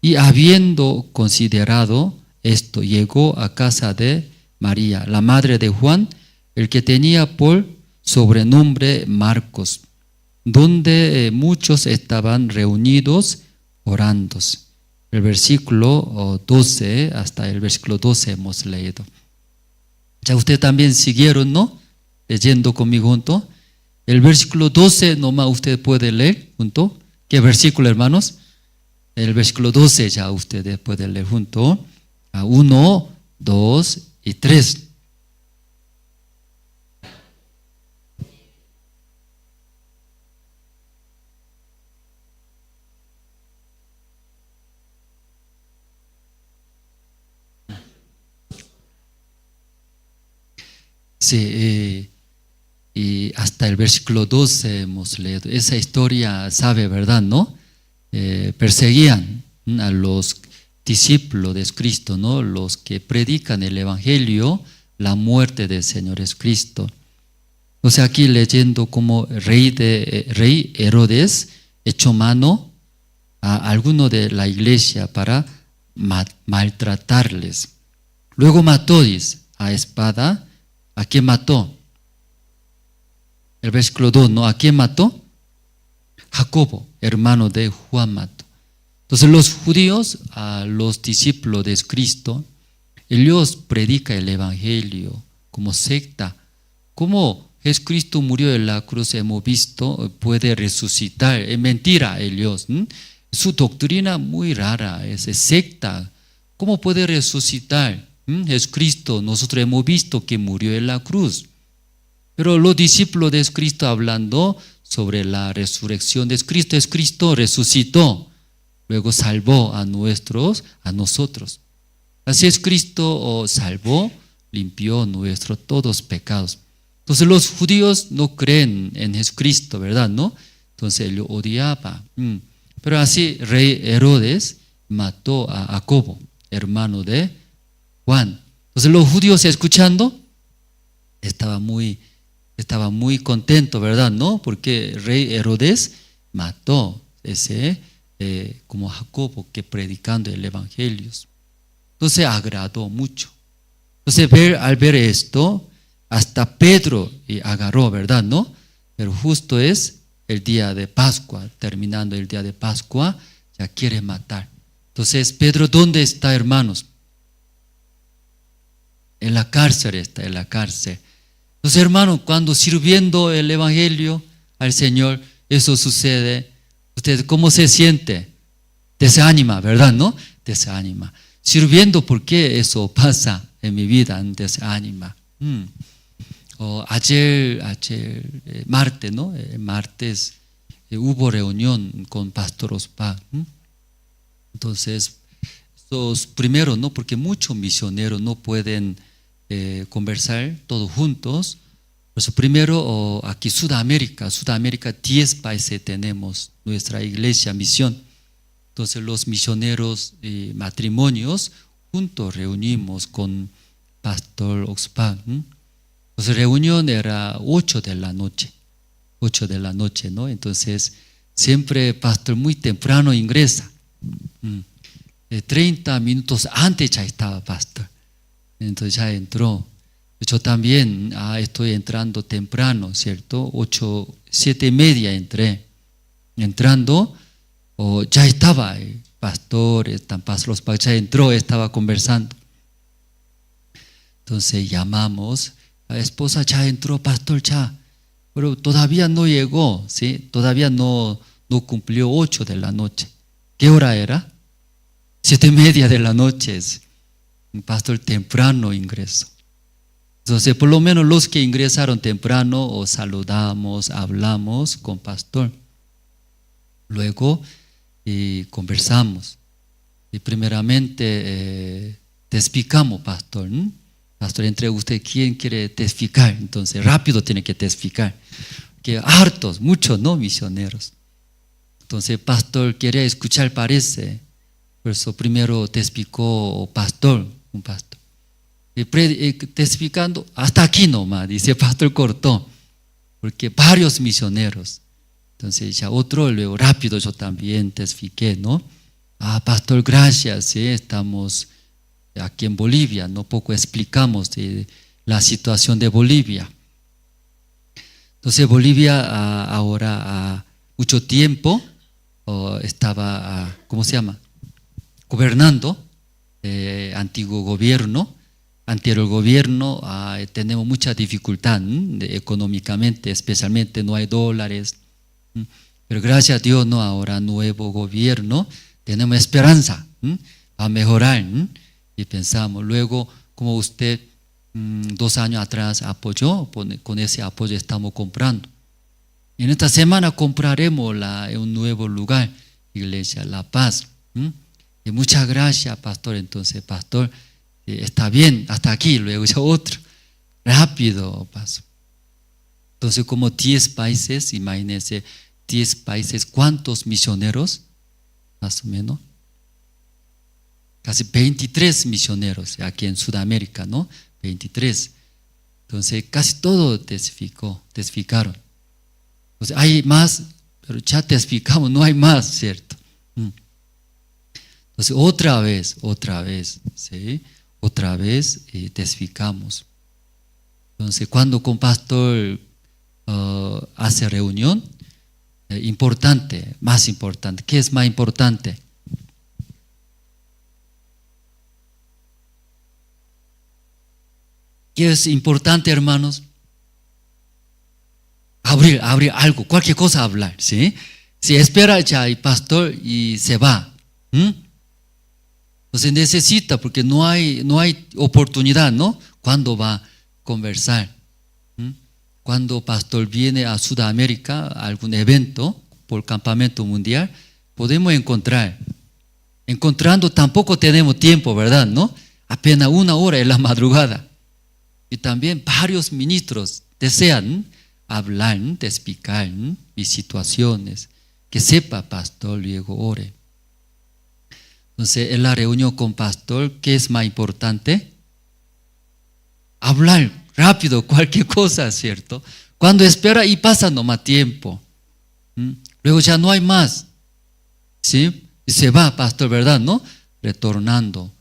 Y habiendo considerado esto, llegó a casa de María, la madre de Juan, el que tenía por sobrenombre Marcos, donde muchos estaban reunidos orando. El versículo 12 hasta el versículo 12 hemos leído. Ya ustedes también siguieron, ¿no? Leyendo conmigo junto. El versículo 12 nomás usted puede leer junto. ¿Qué versículo, hermanos? El versículo 12 ya ustedes pueden leer junto. 1, 2 y 3. Sí, y hasta el versículo 12 hemos leído. Esa historia sabe, ¿verdad? ¿No? Perseguían a los discípulos de Cristo, ¿no? Los que predican el Evangelio, la muerte del Señor Jesucristo. O sea, aquí leyendo como rey Herodes echó mano a alguno de la iglesia para maltratarles. Luego mató, dice, a espada. ¿A quién mató? El versículo 2, ¿no? ¿A quién mató? Jacobo, hermano de Juan, mató. Entonces los judíos, a los discípulos de Cristo, ellos predican el Evangelio como secta. Como Jesucristo murió en la cruz, hemos visto, puede resucitar. Es mentira ellos. Su doctrina muy rara, es secta. ¿Cómo puede resucitar? Jesucristo, nosotros hemos visto que murió en la cruz. Pero los discípulos de Cristo hablando sobre la resurrección de Cristo, Cristo resucitó, luego salvó a nosotros. Así es, Cristo salvó, limpió nuestros todos pecados. Entonces los judíos no creen en Jesucristo, ¿verdad? ¿No? Entonces lo odiaba. Pero así rey Herodes mató a Jacobo, hermano de Juan. Entonces los judíos escuchando estaba muy contento, ¿verdad? ¿No? Porque rey Herodes mató ese como Jacobo, que predicando el Evangelio. Entonces agradó mucho. Entonces al ver esto, hasta Pedro agarró, ¿verdad? ¿No? pero justo es el día de Pascua, terminando el día de Pascua, ya quiere matar. Entonces, Pedro, ¿dónde está, hermanos? En la cárcel está, en la cárcel. Entonces, hermanos, cuando sirviendo el Evangelio al Señor, eso sucede. ¿Usted cómo se siente? Desanima, ¿verdad? ¿No? Desanima. Sirviendo, ¿por qué eso pasa en mi vida? Desanima. Ayer, martes, ¿no? Martes hubo reunión con Pastor Ospa. Entonces, primero, ¿no? Porque muchos misioneros no pueden conversar todos juntos. Por eso primero, aquí Sudamérica, 10 países tenemos nuestra iglesia, misión. Entonces los misioneros y matrimonios juntos reunimos con Pastor Oxpa. Entonces reunión era 8 de la noche, ¿no? Entonces siempre Pastor muy temprano ingresa. 30 minutos antes ya estaba Pastor. Entonces ya entró. Yo también estoy entrando temprano, ¿cierto? 7:30 entré. Entrando, ya estaba el pastor, ya entró, estaba conversando. Entonces llamamos, la esposa ya entró, pastor ya, pero todavía no llegó, ¿sí? Todavía no cumplió 8 de la noche. ¿Qué hora era? 7:30 de la noche. Un pastor temprano ingresó. Entonces, por lo menos los que ingresaron temprano, o saludamos, hablamos con pastor. Luego conversamos. Y primeramente testificamos, pastor. Pastor, entre usted, ¿quién quiere testificar? Entonces, rápido tiene que testificar. Que hartos, muchos, ¿no? Misioneros. Entonces, pastor quiere escuchar, parece. Por eso primero testificó un pastor. Testificando, hasta aquí nomás, dice pastor, cortó, porque varios misioneros. Entonces ya otro, luego rápido yo también testifiqué, ¿no? Pastor, gracias, ¿sí? Estamos aquí en Bolivia, ¿no? Poco explicamos de la situación de Bolivia. Entonces Bolivia ahora mucho tiempo estaba, ¿cómo se llama? Gobernando, antiguo gobierno. Anterior gobierno tenemos mucha dificultad económicamente, especialmente no hay dólares. Pero gracias a Dios, ¿no? Ahora nuevo gobierno, tenemos esperanza a mejorar. Y pensamos, luego, como usted 2 años atrás apoyó, con ese apoyo estamos comprando. En esta semana compraremos un nuevo lugar, Iglesia La Paz. Y muchas gracias, pastor. Entonces, pastor, está bien, hasta aquí, luego ya otro. Rápido paso. Entonces, como 10 países, imagínense, 10 países, ¿cuántos misioneros? Más o menos. Casi 23 misioneros aquí en Sudamérica, ¿no? 23. Entonces, casi todo testificaron. Entonces, hay más, pero ya testificamos, no hay más, ¿cierto? Entonces, otra vez, ¿sí? Otra vez testificamos. Entonces, cuando con pastor hace reunión, importante, más importante. ¿Qué es más importante? ¿Qué es importante, hermanos? Abrir algo, cualquier cosa hablar, ¿sí? Si espera ya el pastor y se va, entonces necesita, porque no hay oportunidad, ¿no? ¿Cuándo va a conversar? Cuando pastor viene a Sudamérica, a algún evento por campamento mundial, podemos encontrar. Encontrando tampoco tenemos tiempo, ¿verdad? ¿No? Apenas 1 hora en la madrugada. Y también varios ministros desean hablar, explicar mis situaciones. Que sepa, pastor, luego ore. Entonces, en la reunión con pastor, ¿qué es más importante? Hablar rápido, cualquier cosa, ¿cierto? Cuando espera y pasa nomás tiempo. Luego ya no hay más. ¿Sí? Y se va, pastor, ¿verdad? ¿No? Retornando.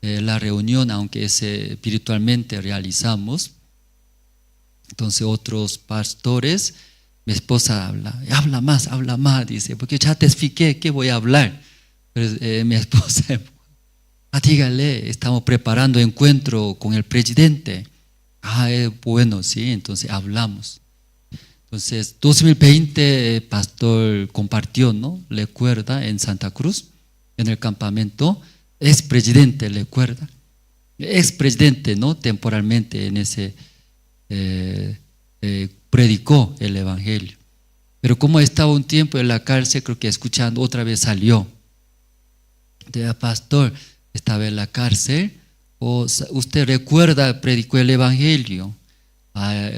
La reunión, aunque espiritualmente realizamos. Entonces otros pastores Mi esposa habla más, dice, porque ya te expliqué qué voy a hablar. Pero mi esposa, dígale, estamos preparando encuentro con el presidente. Bueno, sí, entonces hablamos. Entonces, 2020, pastor compartió, ¿no? Recuerda, en Santa Cruz, en el campamento, expresidente, recuerda. Expresidente, ¿no? Temporalmente en ese, predicó el evangelio. Pero como estaba un tiempo en la cárcel, creo que escuchando, otra vez salió. Entonces, pastor, estaba en la cárcel, usted recuerda, predicó el evangelio.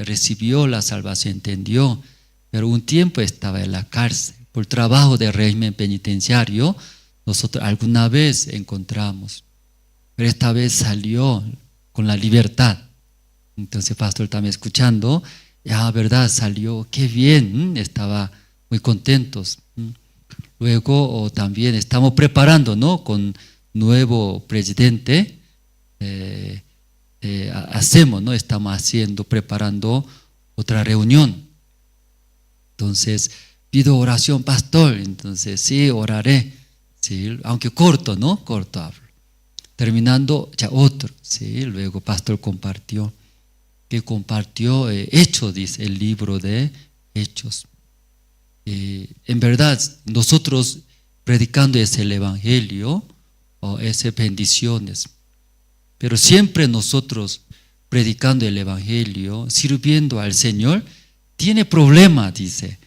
Recibió la salvación, entendió, pero un tiempo estaba en la cárcel. Por trabajo de régimen penitenciario, nosotros alguna vez encontramos, pero esta vez salió con la libertad. Entonces, pastor, también escuchando, verdad, salió, qué bien, estaba muy contentos. Luego también estamos preparando, ¿no? Con nuevo presidente, hacemos, ¿no? Estamos preparando otra reunión. Entonces, pido oración, pastor. Entonces, sí, oraré. Sí, aunque corto, ¿no? Corto hablo. Terminando, ya otro. Sí, luego pastor compartió. Hechos, dice el libro de Hechos. En verdad, nosotros predicando es el evangelio, esas bendiciones. Pero siempre nosotros predicando el evangelio, sirviendo al Señor, tiene problema, dice,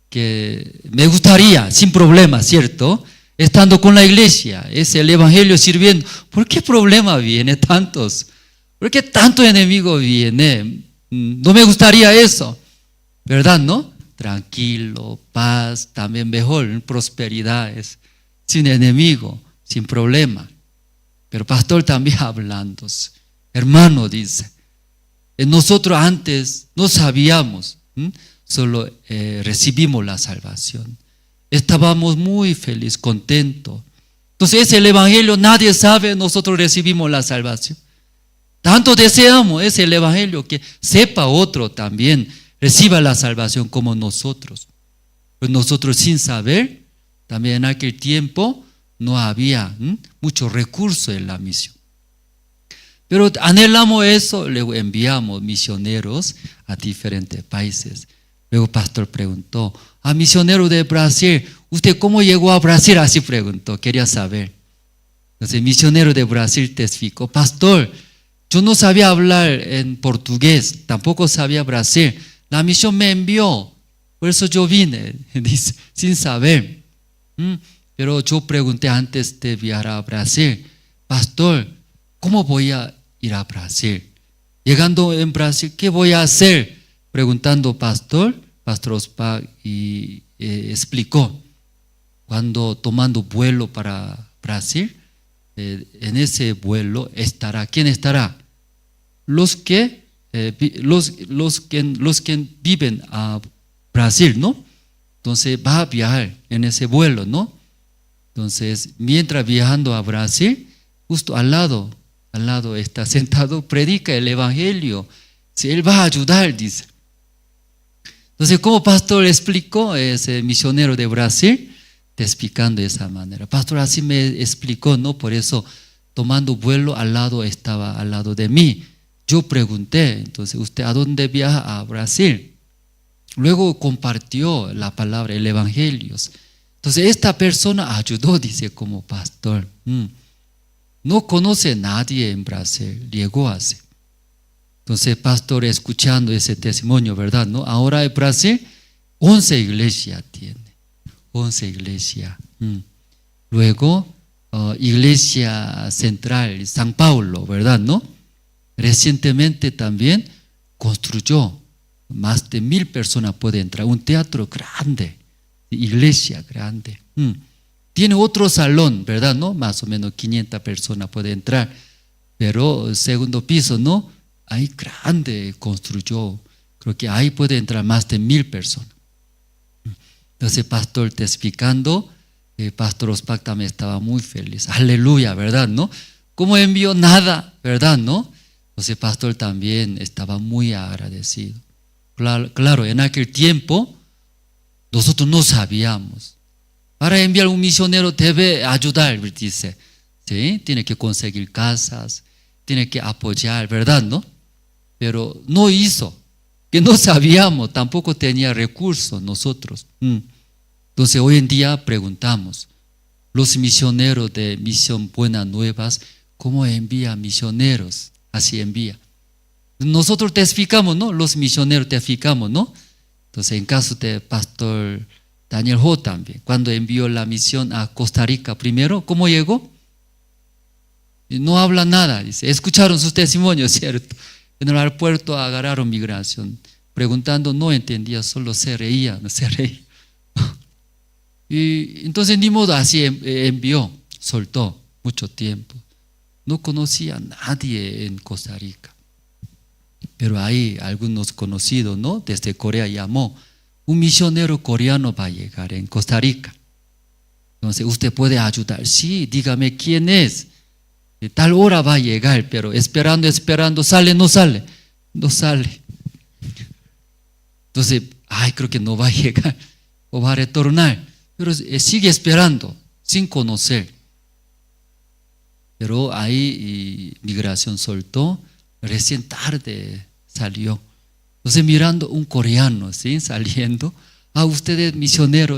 que me gustaría, sin problema, ¿cierto? Estando con la iglesia, es el evangelio sirviendo. ¿Por qué problema viene tantos? ¿Por qué tanto enemigo viene? No me gustaría eso, ¿verdad, no? Tranquilo, paz, también mejor, prosperidad, es sin enemigo, sin problema. Pero pastor también hablando, hermano, dice, nosotros antes no sabíamos, solo recibimos la salvación. Estábamos muy felices, contentos. Entonces es el evangelio, nadie sabe, nosotros recibimos la salvación. Tanto deseamos, es el evangelio, que sepa otro también, reciba la salvación como nosotros. Pues nosotros sin saber, también en aquel tiempo, no había mucho recurso en la misión. Pero anhelamos eso, luego enviamos misioneros a diferentes países. Luego el pastor preguntó, misionero de Brasil, ¿usted cómo llegó a Brasil? Así preguntó, quería saber. Entonces, misionero de Brasil testificó, pastor, yo no sabía hablar en portugués, tampoco sabía Brasil. La misión me envió, por eso yo vine, dice, sin saber. Pero yo pregunté antes de viajar a Brasil, pastor, ¿cómo voy a ir a Brasil? Llegando en Brasil, ¿qué voy a hacer? Preguntando pastor Ospag y explicó, cuando tomando vuelo para Brasil, en ese vuelo estará, ¿quién estará? Los que viven a Brasil, ¿no? Entonces va a viajar en ese vuelo, ¿no? Entonces, mientras viajando a Brasil, justo al lado está sentado, predica el evangelio. Si él va a ayudar, dice. Entonces, como pastor explicó, ese misionero de Brasil, te explicando de esa manera. Pastor, así me explicó, ¿no? Por eso, tomando vuelo, estaba al lado de mí. Yo pregunté, entonces, ¿usted a dónde viaja? A Brasil. Luego compartió la palabra, el evangelio. Entonces esta persona ayudó, dice, como pastor. No conoce a nadie en Brasil, llegó así. Entonces pastor escuchando ese testimonio, ¿verdad? ¿No? Ahora en Brasil 11 iglesias tiene, 11 iglesias. Luego iglesia central, San Paulo, ¿verdad? ¿No? Recientemente también construyó, más de 1,000 personas pueden entrar, un teatro grande. Iglesia grande. Tiene otro salón, ¿verdad? ¿No? Más o menos 500 personas pueden entrar. Pero el segundo piso, ¿no? Ahí grande construyó. Creo que ahí puede entrar más de 1,000 personas. Entonces, pastor testificando, pastor Ospag también estaba muy feliz. Aleluya, ¿verdad? ¿No? ¿Cómo envió nada? ¿Verdad? ¿No? Entonces, pastor también estaba muy agradecido. Claro, en aquel tiempo, Nosotros no sabíamos. Para enviar un misionero debe ayudar, dice. ¿Sí? Tiene que conseguir casas, tiene que apoyar, ¿verdad? ¿No? Pero no hizo, que no sabíamos, tampoco tenía recursos nosotros. Entonces hoy en día preguntamos, los misioneros de Misión Buenas Nuevas, ¿cómo envía misioneros? Así envía. Nosotros testificamos, ¿no? Los misioneros testificamos, ¿no? Entonces en caso de Pastor Daniel Ho también, cuando envió la misión a Costa Rica primero, ¿cómo llegó? No habla nada, dice. Escucharon sus testimonios, ¿cierto? En el aeropuerto agarraron migración. Preguntando, no entendía, solo se reía, no se reía. Y entonces ni modo, así envió, soltó mucho tiempo. No conocía a nadie en Costa Rica. Pero hay algunos conocidos, ¿no? Desde Corea llamó. Un misionero coreano va a llegar en Costa Rica. Entonces, ¿usted puede ayudar? Sí, dígame quién es. De tal hora va a llegar, pero esperando, sale, no sale. Entonces, creo que no va a llegar o va a retornar. Pero sigue esperando, sin conocer. Pero ahí migración soltó, recién tarde salió. Entonces mirando un coreano, ¿sí? Saliendo, usted es misionero,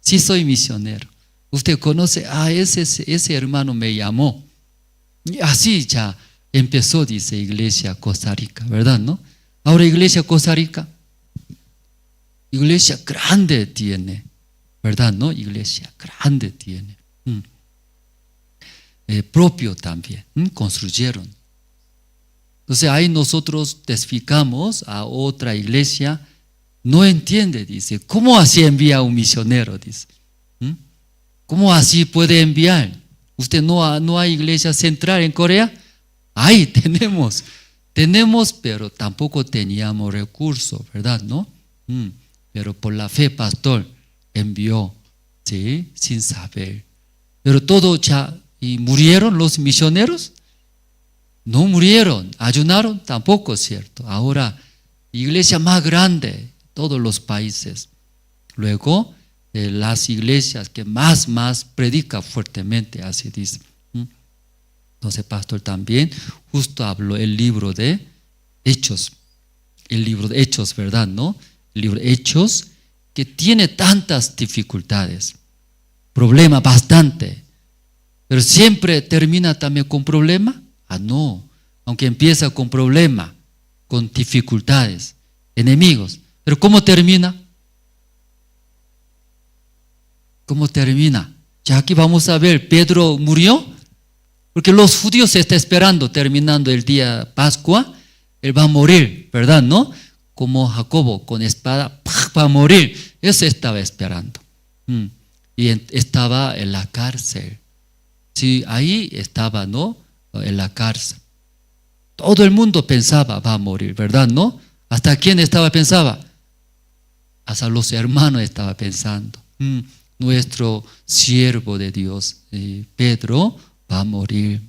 sí soy misionero. Usted conoce, ese hermano me llamó. Y así ya empezó, dice, Iglesia Costa Rica, ¿verdad? ¿No? Ahora Iglesia Costa Rica, iglesia grande tiene, ¿verdad? ¿No? Iglesia grande tiene. Propio también, construyeron. Entonces ahí nosotros testificamos a otra iglesia, no entiende, dice, ¿cómo así envía un misionero? Dice, ¿cómo así puede enviar? ¿Usted no hay iglesia central en Corea? Ahí tenemos, pero tampoco teníamos recursos, ¿verdad? ¿No? Pero por la fe, pastor, envió, ¿sí? Sin saber. Pero todo ya, ¿y murieron los misioneros? No murieron. ¿Ayunaron? Tampoco es cierto. Ahora, iglesia más grande, todos los países. Luego, las iglesias que más predica fuertemente, así dice. Entonces, pastor también justo habló el libro de Hechos. El libro de Hechos, ¿verdad? ¿No? El libro de Hechos, que tiene tantas dificultades, problema bastante, pero siempre termina también con problema. No, aunque empieza con problema, con dificultades, enemigos, pero ¿cómo termina? ¿Cómo termina? Ya aquí vamos a ver, Pedro murió, porque los judíos se están esperando, terminando el día Pascua, él va a morir, ¿verdad? ¿No? Como Jacobo, con espada, va a morir. Eso estaba esperando. Y estaba en la cárcel. Sí, ahí estaba, ¿no? En la cárcel. Todo el mundo pensaba, va a morir, ¿verdad? ¿No? ¿Hasta quién pensaba? Hasta los hermanos estaba pensando. Nuestro siervo de Dios, Pedro, va a morir.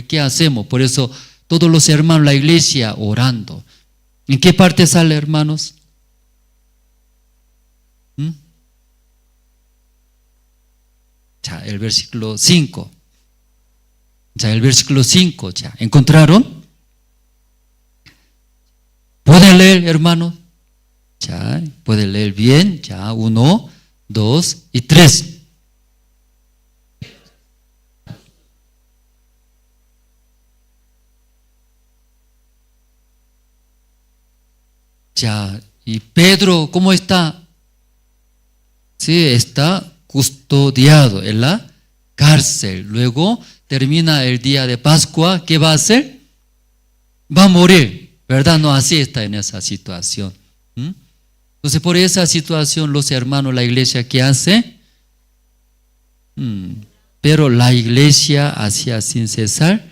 ¿Qué hacemos? Por eso todos los hermanos, la iglesia orando. ¿En qué parte sale, hermanos? Ya, el versículo 5. Ya, el versículo 5, ya. ¿Encontraron? ¿Pueden leer, hermanos? Ya, pueden leer bien. Ya, 1, 2 y 3. Ya, y Pedro, ¿cómo está? Sí, está custodiado en la cárcel. Luego termina el día de Pascua, ¿qué va a hacer? Va a morir, ¿verdad? No, así está en esa situación. Entonces, por esa situación, los hermanos, la iglesia, ¿qué hace? Pero la iglesia hacía sin cesar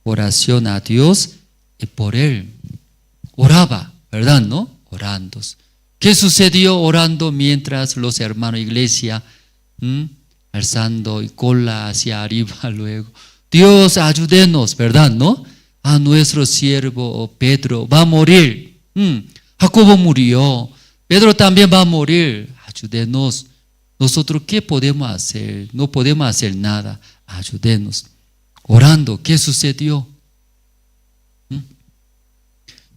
oración a Dios y por él oraba, ¿verdad? ¿No? Orando. ¿Qué sucedió orando mientras los hermanos de iglesia alzando y cola hacia arriba luego? Dios, ayúdenos, ¿verdad? ¿No? A nuestro siervo Pedro va a morir. Jacobo murió. Pedro también va a morir. ayúdenos. Nosotros, ¿qué podemos hacer? No podemos hacer nada. Ayúdenos. Orando, ¿qué sucedió?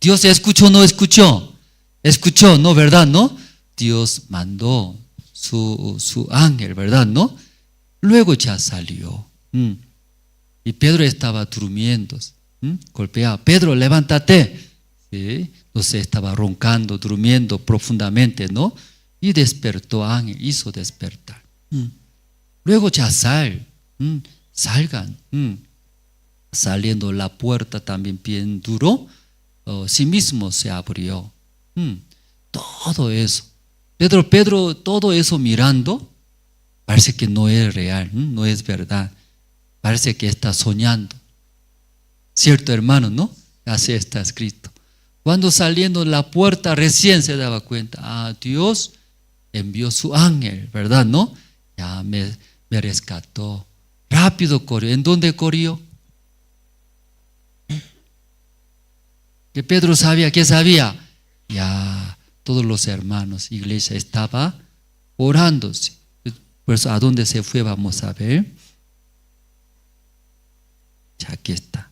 Dios escuchó o no escuchó. Escuchó, ¿no? ¿Verdad? ¿No? Dios mandó su ángel, ¿verdad? ¿No? Luego ya salió. Y Pedro estaba durmiendo. Golpeaba. Pedro, levántate. ¿Sí? No sé, estaba roncando, durmiendo profundamente, ¿no? Y despertó ángel, hizo despertar. Luego ya salgan. Saliendo la puerta también bien duro, sí mismo se abrió. Todo eso. Pedro, todo eso mirando, parece que no es real, no es verdad. Parece que está soñando. ¿Cierto, hermano, no? Así está escrito. Cuando saliendo la puerta recién se daba cuenta, Dios envió su ángel, ¿verdad, no? Ya me rescató. Rápido corrió. ¿En dónde corrió? Que Pedro sabía, ¿qué sabía? Ya todos los hermanos, iglesia estaba orando. Por eso, ¿a dónde se fue? Vamos a ver. Ya aquí está.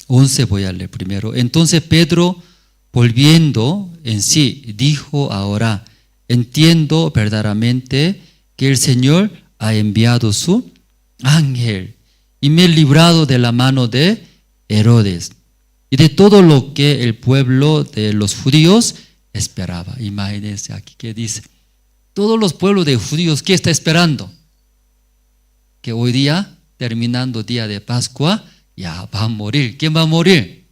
11 voy a leer primero. Entonces Pedro, volviendo en sí, dijo ahora, entiendo verdaderamente que el Señor ha enviado su ángel y me ha librado de la mano de Herodes y de todo lo que el pueblo de los judíos esperaba. Imagínense aquí que dice, todos los pueblos de judíos, ¿qué está esperando? Que hoy día, terminando día de Pascua, ya va a morir. ¿Quién va a morir?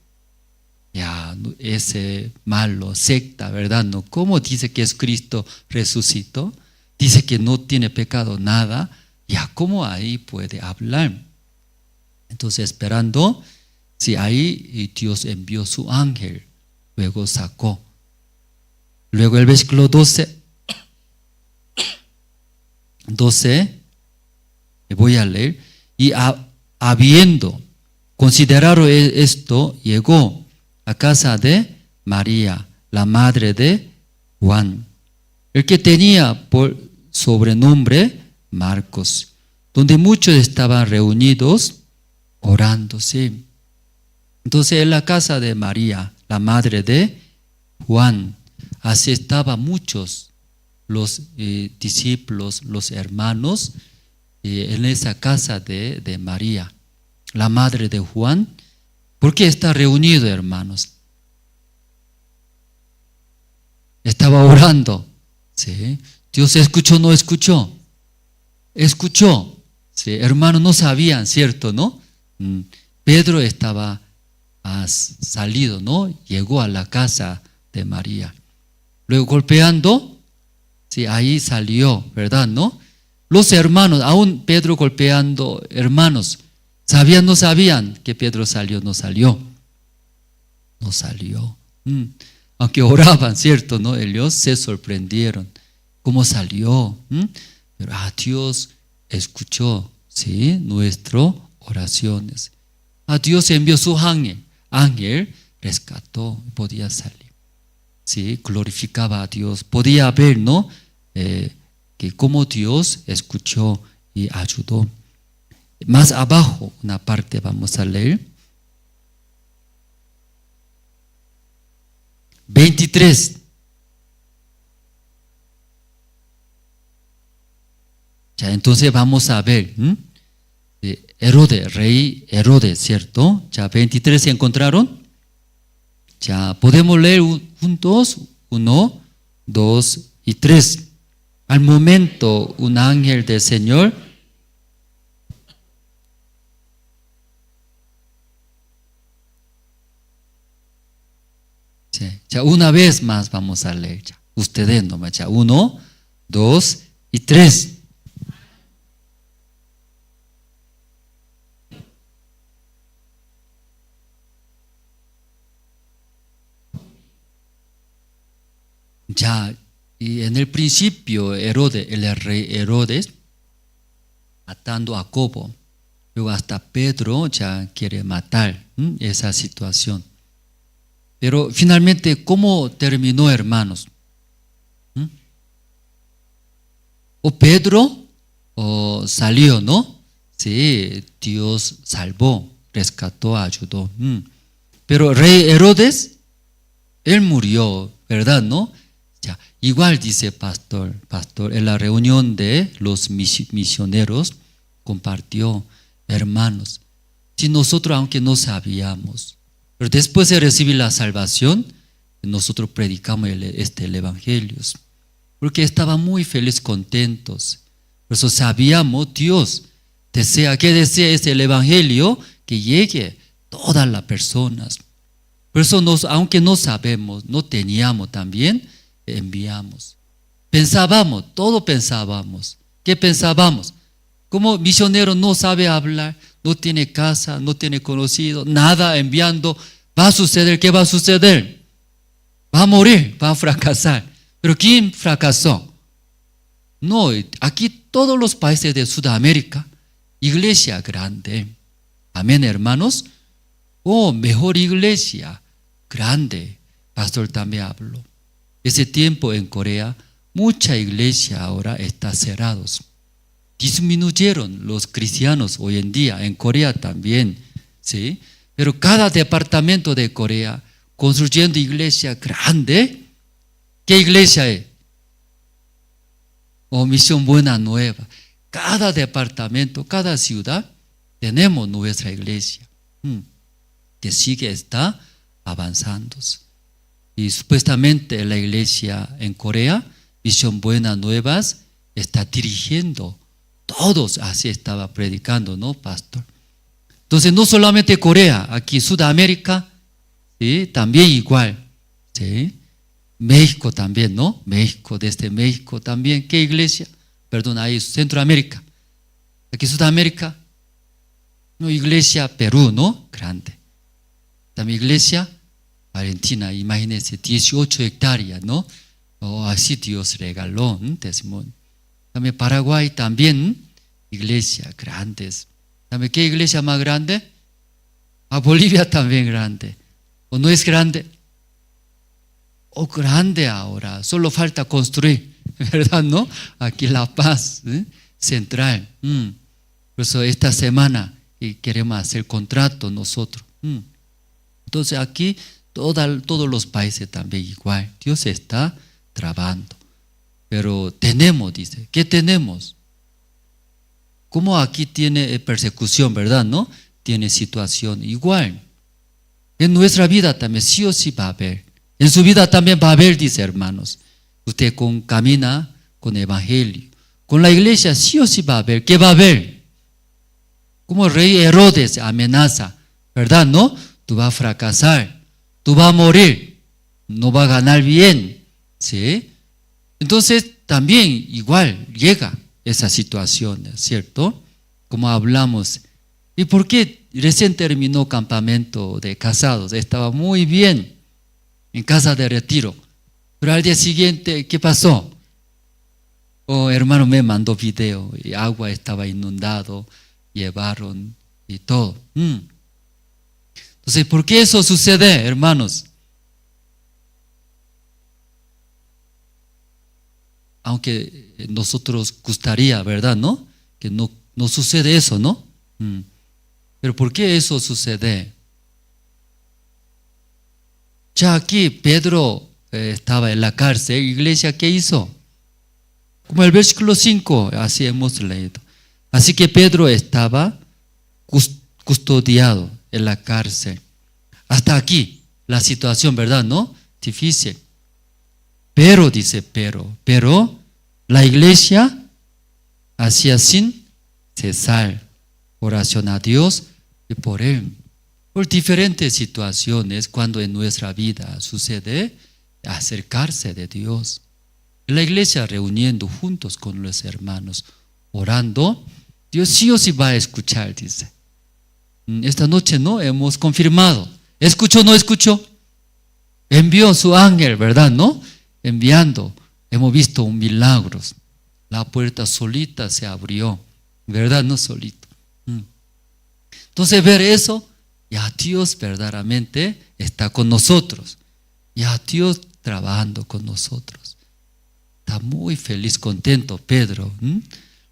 Ya ese malo, secta, ¿verdad? ¿No? ¿Cómo dice que es Cristo resucitó? Dice que no tiene pecado nada. Ya, ¿cómo ahí puede hablar? Entonces, esperando, si ahí Dios envió su ángel, luego sacó. Luego el versículo 12, voy a leer, y habiendo considerado esto, llegó a casa de María, la madre de Juan, el que tenía por sobrenombre Marcos, donde muchos estaban reunidos orando. Sí. Entonces en la casa de María, la madre de Juan, así estaban muchos los discípulos, los hermanos, en esa casa de María, la madre de Juan. ¿Por qué está reunido, hermanos? Estaba orando. ¿Sí? Dios escuchó o no escuchó. Escuchó. ¿Sí? Hermanos no sabían, ¿cierto? ¿No? Pedro estaba salido, ¿no? Llegó a la casa de María. Luego golpeando, sí, ahí salió, ¿verdad? ¿No? Los hermanos, aún Pedro golpeando, hermanos, ¿sabían no sabían que Pedro salió? No salió. No salió. Aunque oraban, ¿cierto? ¿No? Ellos se sorprendieron. ¿Cómo salió? Pero Dios escuchó, ¿sí? Nuestras oraciones. Dios envió su ángel. Ángel rescató, podía salir. ¿Sí? Glorificaba a Dios. Podía ver, ¿no? Que cómo Dios escuchó y ayudó. Más abajo, una parte vamos a leer. 23. Ya, entonces vamos a ver. Herodes, rey Herodes, ¿cierto? Ya, 23 se encontraron. Ya, podemos leer juntos. 1, 2 y 3. Al momento, un ángel del Señor ya, una vez más vamos a leer. Ya. Ustedes nomás. Ya. 1, 2 y 3. Ya, y en el principio Herodes, el rey Herodes, matando a Jacobo, luego hasta Pedro ya quiere matar esa situación. Pero finalmente, ¿cómo terminó, hermanos? Pedro salió, ¿no? Sí, Dios salvó, rescató, ayudó. Pero rey Herodes, él murió, ¿verdad, no? Ya, igual dice pastor, en la reunión de los misioneros compartió, hermanos, si nosotros aunque no sabíamos, pero después de recibir la salvación, nosotros predicamos el evangelio, porque estaban muy felices, contentos. Por eso sabíamos, Dios desea es el evangelio que llegue a todas las personas. Por eso aunque no sabemos, no teníamos también, enviamos. Pensábamos, todo pensábamos. ¿Qué pensábamos? Como misionero no sabe hablar, no tiene casa, no tiene conocido, nada enviando, va a suceder, ¿qué va a suceder? Va a morir, va a fracasar. ¿Pero quién fracasó? No, aquí todos los países de Sudamérica, iglesia grande. Amén, hermanos. Mejor iglesia grande. Pastor también habló. Ese tiempo en Corea, mucha iglesia ahora está cerrados. Disminuyeron los cristianos hoy en día, en Corea también, ¿sí? Pero cada departamento de Corea construyendo iglesia grande. ¿Qué iglesia es? Misión Buena Nueva. Cada departamento, cada ciudad, tenemos nuestra iglesia que está avanzando. Y supuestamente la iglesia en Corea, Misión Buena Nuevas, está dirigiendo. Todos así estaba predicando, ¿no, pastor? Entonces, no solamente Corea, aquí Sudamérica, ¿sí? También igual, ¿sí? México también, ¿no? México, desde México también. ¿Qué iglesia? Perdón, ahí Centroamérica. Aquí Sudamérica, no, iglesia Perú, ¿no? Grande. También iglesia Argentina, imagínense, 18 hectáreas, ¿no? Así Dios regaló, testimonio. También Paraguay también, iglesia grandes. También, ¿qué iglesia más grande? Bolivia también grande. ¿O no es grande? Grande ahora, solo falta construir, ¿verdad, no? Aquí La Paz, Central. Por eso esta semana queremos hacer contrato nosotros. Entonces aquí todos los países también igual. Dios está trabajando. Pero tenemos, dice, ¿qué tenemos? Como aquí tiene persecución, ¿verdad, no? Tiene situación igual. En nuestra vida también sí o sí va a haber. En su vida también va a haber, dice, hermanos. Usted camina con evangelio. Con la iglesia sí o sí va a haber. ¿Qué va a haber? Como el rey Herodes amenaza, ¿verdad, no? Tú vas a fracasar, tú vas a morir, no vas a ganar bien, ¿sí? Entonces también igual llega esa situación, ¿cierto? Como hablamos. ¿Y por qué recién terminó campamento de casados? Estaba muy bien en casa de retiro. Pero al día siguiente, ¿qué pasó? Hermano me mandó video y agua estaba inundado, llevaron y todo. Entonces, ¿por qué eso sucede, hermanos? Aunque nosotros gustaría, ¿verdad, no? Que no sucede eso, ¿no? Pero ¿por qué eso sucede? Ya aquí Pedro estaba en la cárcel, iglesia, ¿qué hizo? Como el versículo 5, así hemos leído. Así que Pedro estaba custodiado en la cárcel. Hasta aquí la situación, ¿verdad, no? Difícil. Pero, dice pero la iglesia hacía sin cesar oración a Dios y por Él. Por diferentes situaciones, cuando en nuestra vida sucede, acercarse de Dios. La iglesia reuniendo juntos con los hermanos, orando, Dios sí o sí va a escuchar, dice. Esta noche no hemos confirmado. ¿Escuchó o no escuchó? Envió su ángel, ¿verdad, no? Enviando. Hemos visto un milagro. La puerta solita se abrió, ¿verdad? No solito. Entonces ver eso, ya Dios verdaderamente está con nosotros. Ya Dios trabajando con nosotros. está muy feliz, contento Pedro.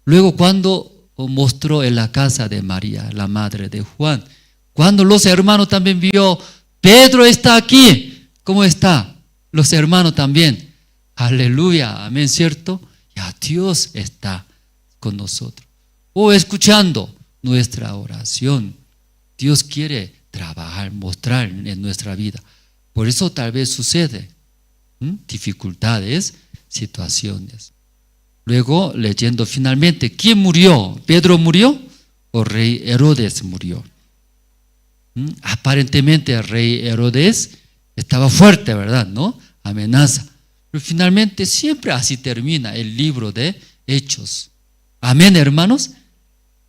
Luego cuando mostró en la casa de María, la madre de Juan, cuando los hermanos también vio, Pedro está aquí, ¿cómo está? Los hermanos también, aleluya, amén, ¿cierto? Ya Dios está con nosotros. O escuchando nuestra oración, Dios quiere trabajar, mostrar en nuestra vida. Por eso tal vez sucede dificultades, situaciones. Luego, leyendo finalmente, ¿quién murió? ¿Pedro murió o rey Herodes murió? Aparentemente el rey Herodes estaba fuerte, ¿verdad? ¿No? Amenaza. Pero finalmente siempre así termina el libro de Hechos. Amén, hermanos.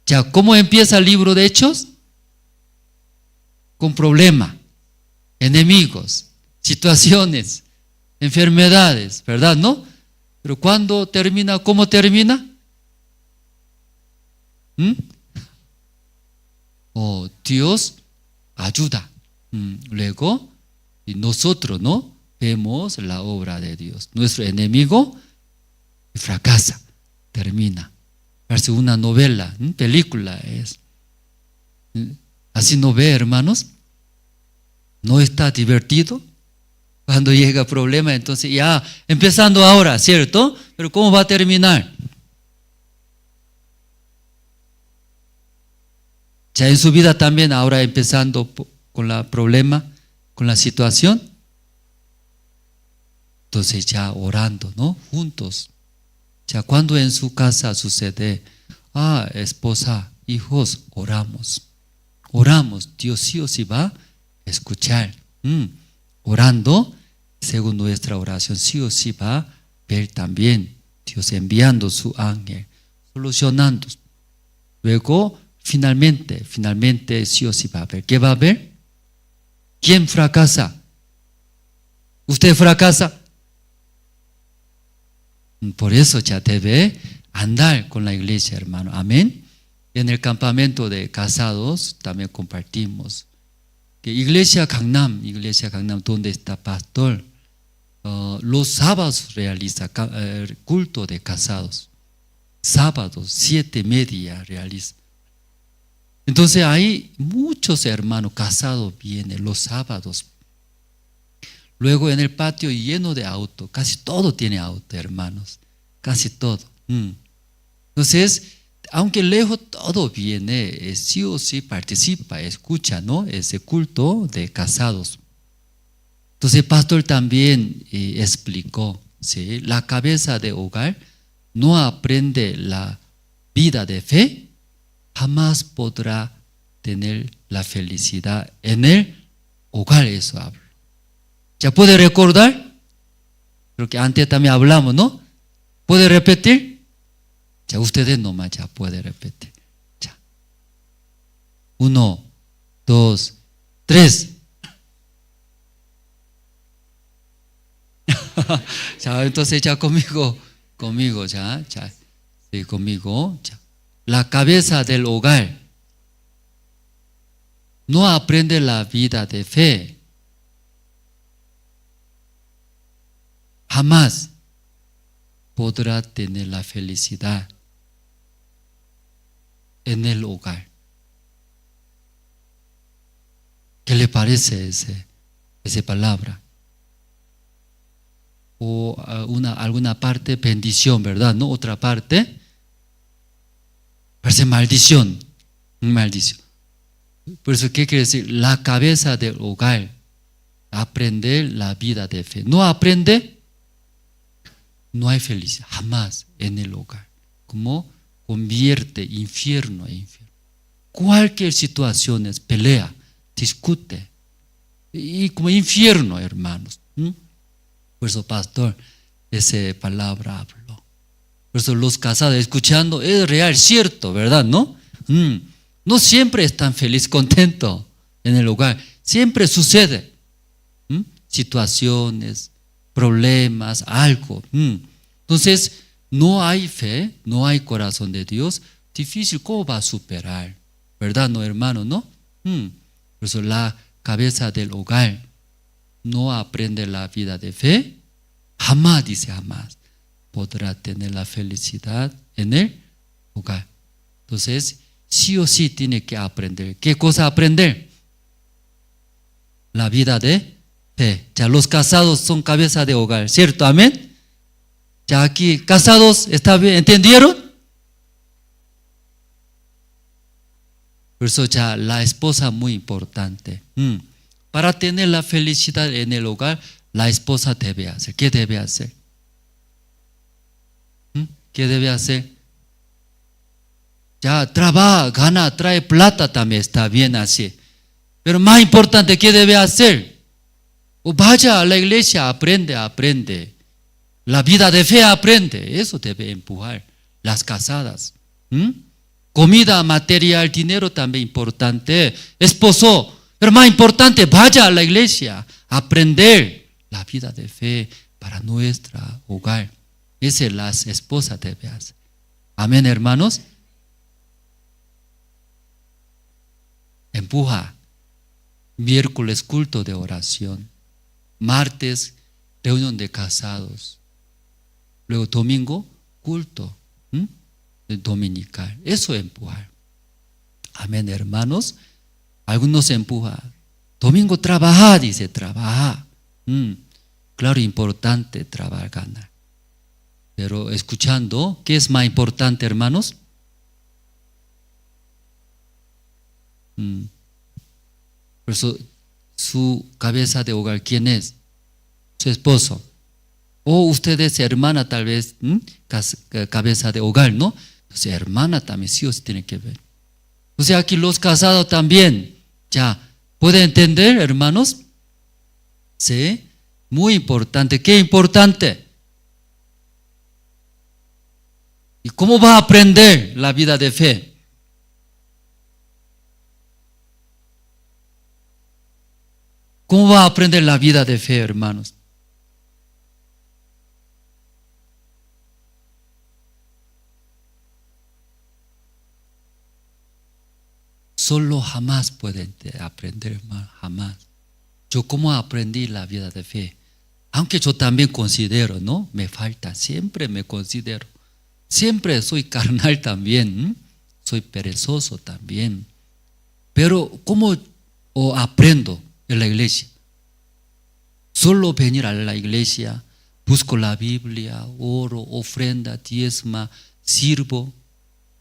Ya, ¿cómo empieza el libro de Hechos? Con problema, enemigos, situaciones, enfermedades, ¿verdad? ¿No? Pero cuando termina, ¿cómo termina? Oh, Dios ayuda. Luego, y nosotros, ¿no? Vemos la obra de Dios. Nuestro enemigo fracasa, termina. Parece una novela, película es. Así no ve, hermanos. No está divertido. Cuando llega problema, entonces ya empezando ahora, ¿cierto? Pero ¿cómo va a terminar? Ya en su vida también ahora empezando con el problema, con la situación. Entonces ya orando, ¿no? Juntos. Ya cuando en su casa sucede, esposa, hijos, oramos. Oramos, Dios sí o sí va a escuchar. Orando, según nuestra oración, sí o sí va a ver también. Dios enviando su ángel, solucionando. Luego, finalmente, sí o sí va a ver. ¿Qué va a ver? ¿Quién fracasa? ¿Usted fracasa? Por eso ya debe andar con la iglesia, hermano. Amén. En el campamento de casados también compartimos que Iglesia Gangnam, donde está pastor, los sábados realiza culto de casados. Sábados, 7:30 realiza. Entonces hay muchos hermanos casados vienen los sábados. Luego en el patio lleno de auto, casi todo tiene auto, hermanos, casi todo. Entonces, aunque lejos todo viene, sí o sí participa, escucha, ¿no? Ese culto de casados. Entonces el pastor también explicó, ¿sí? La cabeza de hogar no aprende la vida de fe, jamás podrá tener la felicidad en el hogar, eso hablo. ¿Ya puede recordar? Creo que antes también hablamos, ¿no? ¿Puede repetir? Ya ustedes nomás ya pueden repetir. Ya. 1, 2, 3. Ya, entonces ya conmigo, ya. Sí, conmigo, ya. La cabeza del hogar no aprende la vida de fe. Jamás podrá tener la felicidad en el hogar. ¿Qué le parece esa palabra? O alguna parte bendición, ¿verdad? ¿No? Otra parte parece maldición. Maldición. Por eso, ¿qué quiere decir? La cabeza del hogar, aprender la vida de fe. No aprende, no hay felicidad, jamás en el hogar. Como convierte infierno en infierno. Cualquier situación es pelea, discute. Y como infierno, hermanos. Por eso, pastor, esa palabra habló. Por eso los casados escuchando, es real, cierto, ¿verdad? ¿No? No siempre están felices, contentos en el hogar. Siempre sucede. Situaciones, problemas, algo. Entonces, no hay fe, no hay corazón de Dios, difícil, ¿cómo va a superar? ¿Verdad, no, hermano? ¿No? Por eso la cabeza del hogar no aprende la vida de fe, jamás, dice jamás. podrá tener la felicidad en el hogar. Entonces, sí o sí tiene que aprender. ¿Qué cosa aprender? La vida de fe. Ya los casados son cabeza de hogar, ¿cierto? Amén. Ya aquí, casados, ¿está bien? ¿Entendieron? Por eso ya la esposa muy importante. Para tener la felicidad en el hogar, la esposa debe hacer. ¿Qué debe hacer? ¿Qué debe hacer? Ya trabaja, gana, trae plata también, está bien así. Pero más importante, ¿qué debe hacer? O vaya a la iglesia, aprende. La vida de fe aprende. Eso debe empujar las casadas. Comida, material, dinero también importante. Esposo, pero más importante, vaya a la iglesia, aprender la vida de fe para nuestro hogar. Esa las esposas deben hacer. Amén, hermanos. Empuja. Miércoles culto de oración. Martes reunión de casados. Luego domingo culto dominical. Eso empujar. Amén, hermanos. Algunos empujan. Domingo trabaja, dice, trabaja. Claro, importante trabajar, ganar. Pero escuchando, ¿qué es más importante, hermanos? Por eso, su cabeza de hogar, ¿quién es? Su esposo. O usted es hermana, tal vez, cabeza de hogar, ¿no? Entonces, hermana también sí o sí tiene que ver. O sea, aquí los casados también, ya, ¿puede entender, hermanos? Sí, muy importante. ¿Qué importante? ¿Y cómo va a aprender la vida de fe? ¿Cómo va a aprender la vida de fe, hermanos? Solo jamás pueden aprender, hermano, jamás. Yo cómo aprendí la vida de fe, aunque yo también considero, ¿no? Me falta, siempre me considero. Siempre soy carnal también, soy perezoso también. Pero ¿cómo aprendo en la iglesia? Solo venir a la iglesia, busco la Biblia, oro, ofrenda, diezma, sirvo.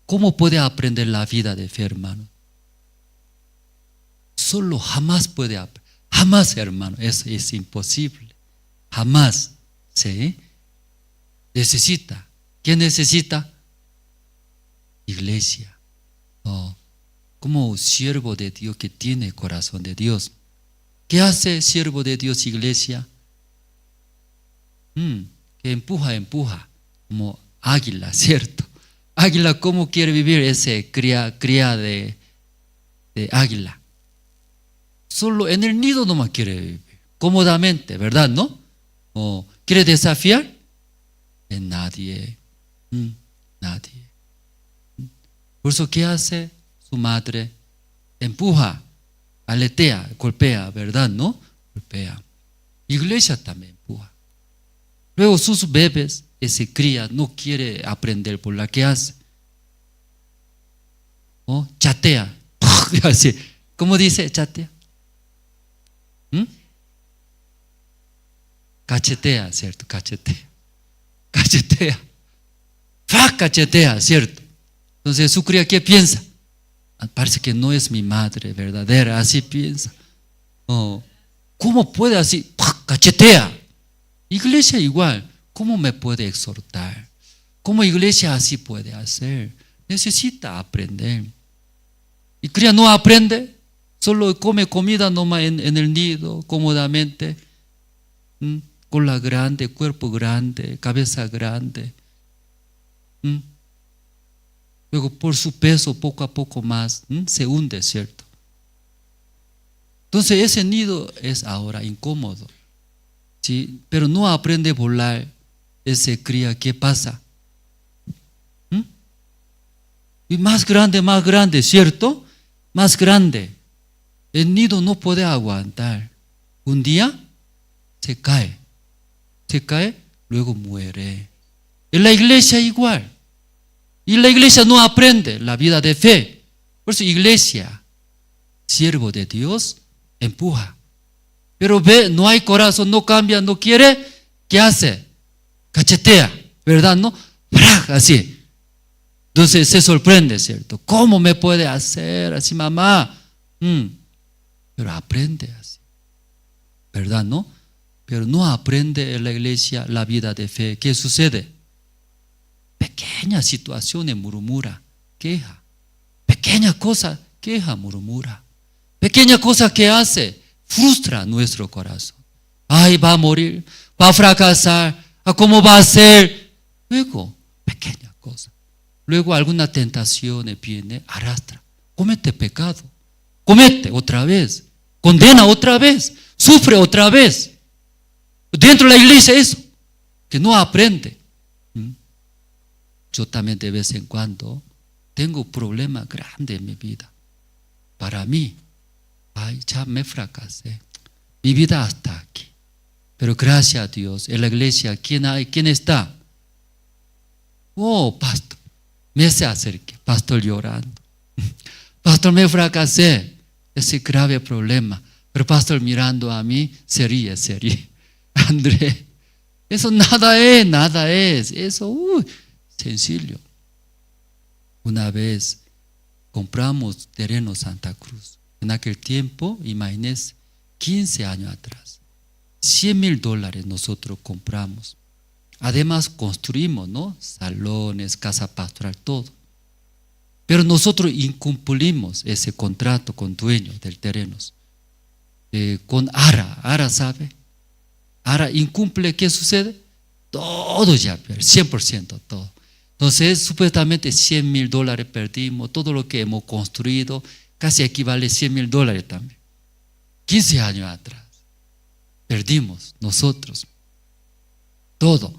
¿Cómo puede aprender la vida de fe, hermano? Solo jamás puede aprender. Jamás, hermano, eso es imposible. Jamás. ¿Sí? Necesita. ¿Qué necesita? Iglesia. Como siervo de Dios que tiene corazón de Dios. ¿Qué hace siervo de Dios, iglesia? Que empuja, como águila, ¿cierto? Águila, ¿cómo quiere vivir ese cría de águila? Solo en el nido nomás quiere vivir, cómodamente, ¿verdad? ¿No? ¿Quiere desafiar? En nadie. Nadie. Por eso, ¿qué hace su madre? Empuja, aletea, golpea, ¿verdad? ¿No? Golpea. Iglesia también empuja. Luego sus bebés, ese cría, no quiere aprender por la que hace. Chatea. ¿Cómo dice chatea? Cachetea, ¿cierto? Cachetea. Cachetea, ¿cierto? Entonces su cría, ¿qué piensa? Parece que no es mi madre verdadera, así piensa. ¿Cómo puede así? Cachetea. Iglesia igual, ¿cómo me puede exhortar? ¿Cómo iglesia así puede hacer? Necesita aprender. Y cría no aprende, solo come comida nomás en el nido, cómodamente, cola grande, cuerpo grande, cabeza grande. Luego por su peso poco a poco más se hunde, ¿cierto? Entonces ese nido es ahora incómodo, ¿sí? Pero no aprende a volar ese cría, ¿qué pasa? Y más grande, ¿cierto? Más grande. El nido no puede aguantar. Un día se cae, luego muere. En la iglesia igual. Y la iglesia no aprende la vida de fe. Por eso iglesia, siervo de Dios, empuja. Pero ve, no hay corazón, no cambia, no quiere, ¿qué hace? Cachetea, ¿verdad? ¿No? Así. Entonces se sorprende, ¿cierto? ¿Cómo me puede hacer así, mamá? Pero aprende así, ¿verdad? ¿No? Pero no aprende en la iglesia la vida de fe. ¿Qué sucede? Pequeña situación murmura, queja. Pequeña cosa, queja, murmura. Pequeña cosa que hace, frustra nuestro corazón. Ay, va a morir, va a fracasar, ¿cómo va a ser? Luego, pequeña cosa. Luego alguna tentación viene, arrastra, comete pecado, comete otra vez, condena otra vez, sufre otra vez. Dentro de la iglesia eso, que no aprende. Yo también de vez en cuando tengo un problema grande en mi vida. Para mí, ay, ya me fracasé. Mi vida hasta aquí. Pero gracias a Dios, en la iglesia, ¿quién está? Oh, pastor. Me se acerque, pastor llorando. Pastor, me fracasé. Ese grave problema. Pero pastor mirando a mí, se ríe. André, eso nada es. Eso, sencillo. Una vez compramos terreno Santa Cruz. En aquel tiempo, imagínense, 15 años atrás, $100,000 nosotros compramos. Además construimos, ¿no? Salones, casa pastoral, todo. Pero nosotros incumplimos ese contrato con dueños del terreno. Con Ara, ¿sabe? Ara incumple, ¿qué sucede? Todo ya pierde, 100% todo. Entonces, supuestamente $100,000 perdimos, todo lo que hemos construido casi equivale a $100,000 también. 15 años atrás, perdimos nosotros todo.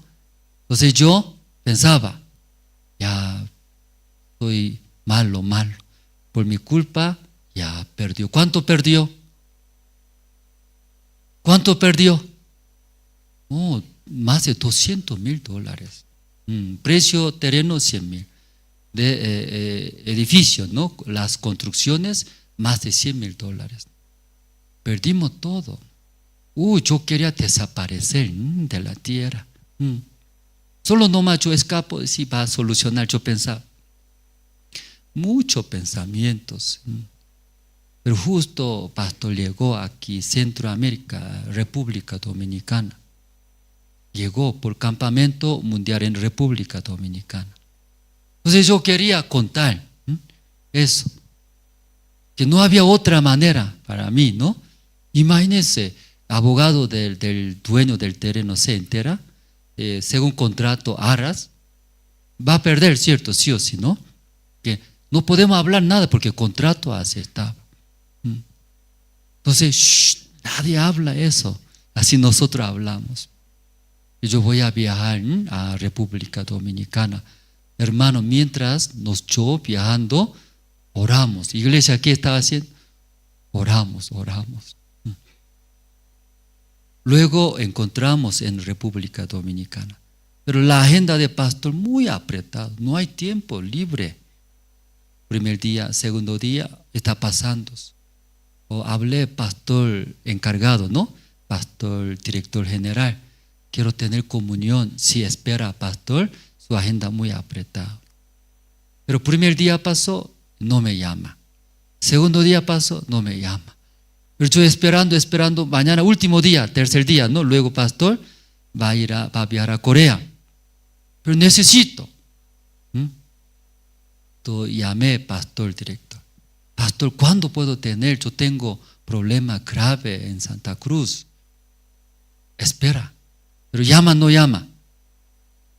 Entonces yo pensaba, ya soy malo, por mi culpa ya perdió. ¿Cuánto perdió? Oh, más de $200,000. Precio terreno $100,000. De edificios, ¿no? Las construcciones, más de $100,000. Perdimos todo. Yo quería desaparecer de la tierra. Solo nomás yo escapo, si va a solucionar, yo pensaba. Muchos pensamientos. Pero justo pastor llegó aquí, Centroamérica, República Dominicana. Llegó por campamento mundial en República Dominicana. Entonces yo quería contar eso, que no había otra manera para mí, ¿no? Imagínense, abogado del dueño del terreno se entera, según contrato Aras, va a perder, ¿cierto? Sí o sí, ¿no? Que no podemos hablar nada porque el contrato aceptaba. Entonces, nadie habla eso, así nosotros hablamos. Y yo voy a viajar a República Dominicana. Hermano, mientras yo viajando, oramos. Iglesia, ¿qué estaba haciendo? Oramos. Luego encontramos en República Dominicana. Pero la agenda de pastor muy apretada, no hay tiempo libre. Primer día, segundo día, está pasando. Hablé pastor encargado, ¿no? Pastor director general. Quiero tener comunión. Si espera pastor, su agenda muy apretada. Pero primer día pasó, no me llama. Segundo día pasó, no me llama. Pero yo esperando, mañana último día, tercer día, ¿no? Luego pastor va a viajar a Corea. Pero necesito. Entonces llamé pastor director. Pastor, ¿cuándo puedo tener? Yo tengo problema grave en Santa Cruz. Espera. Pero llama, no llama.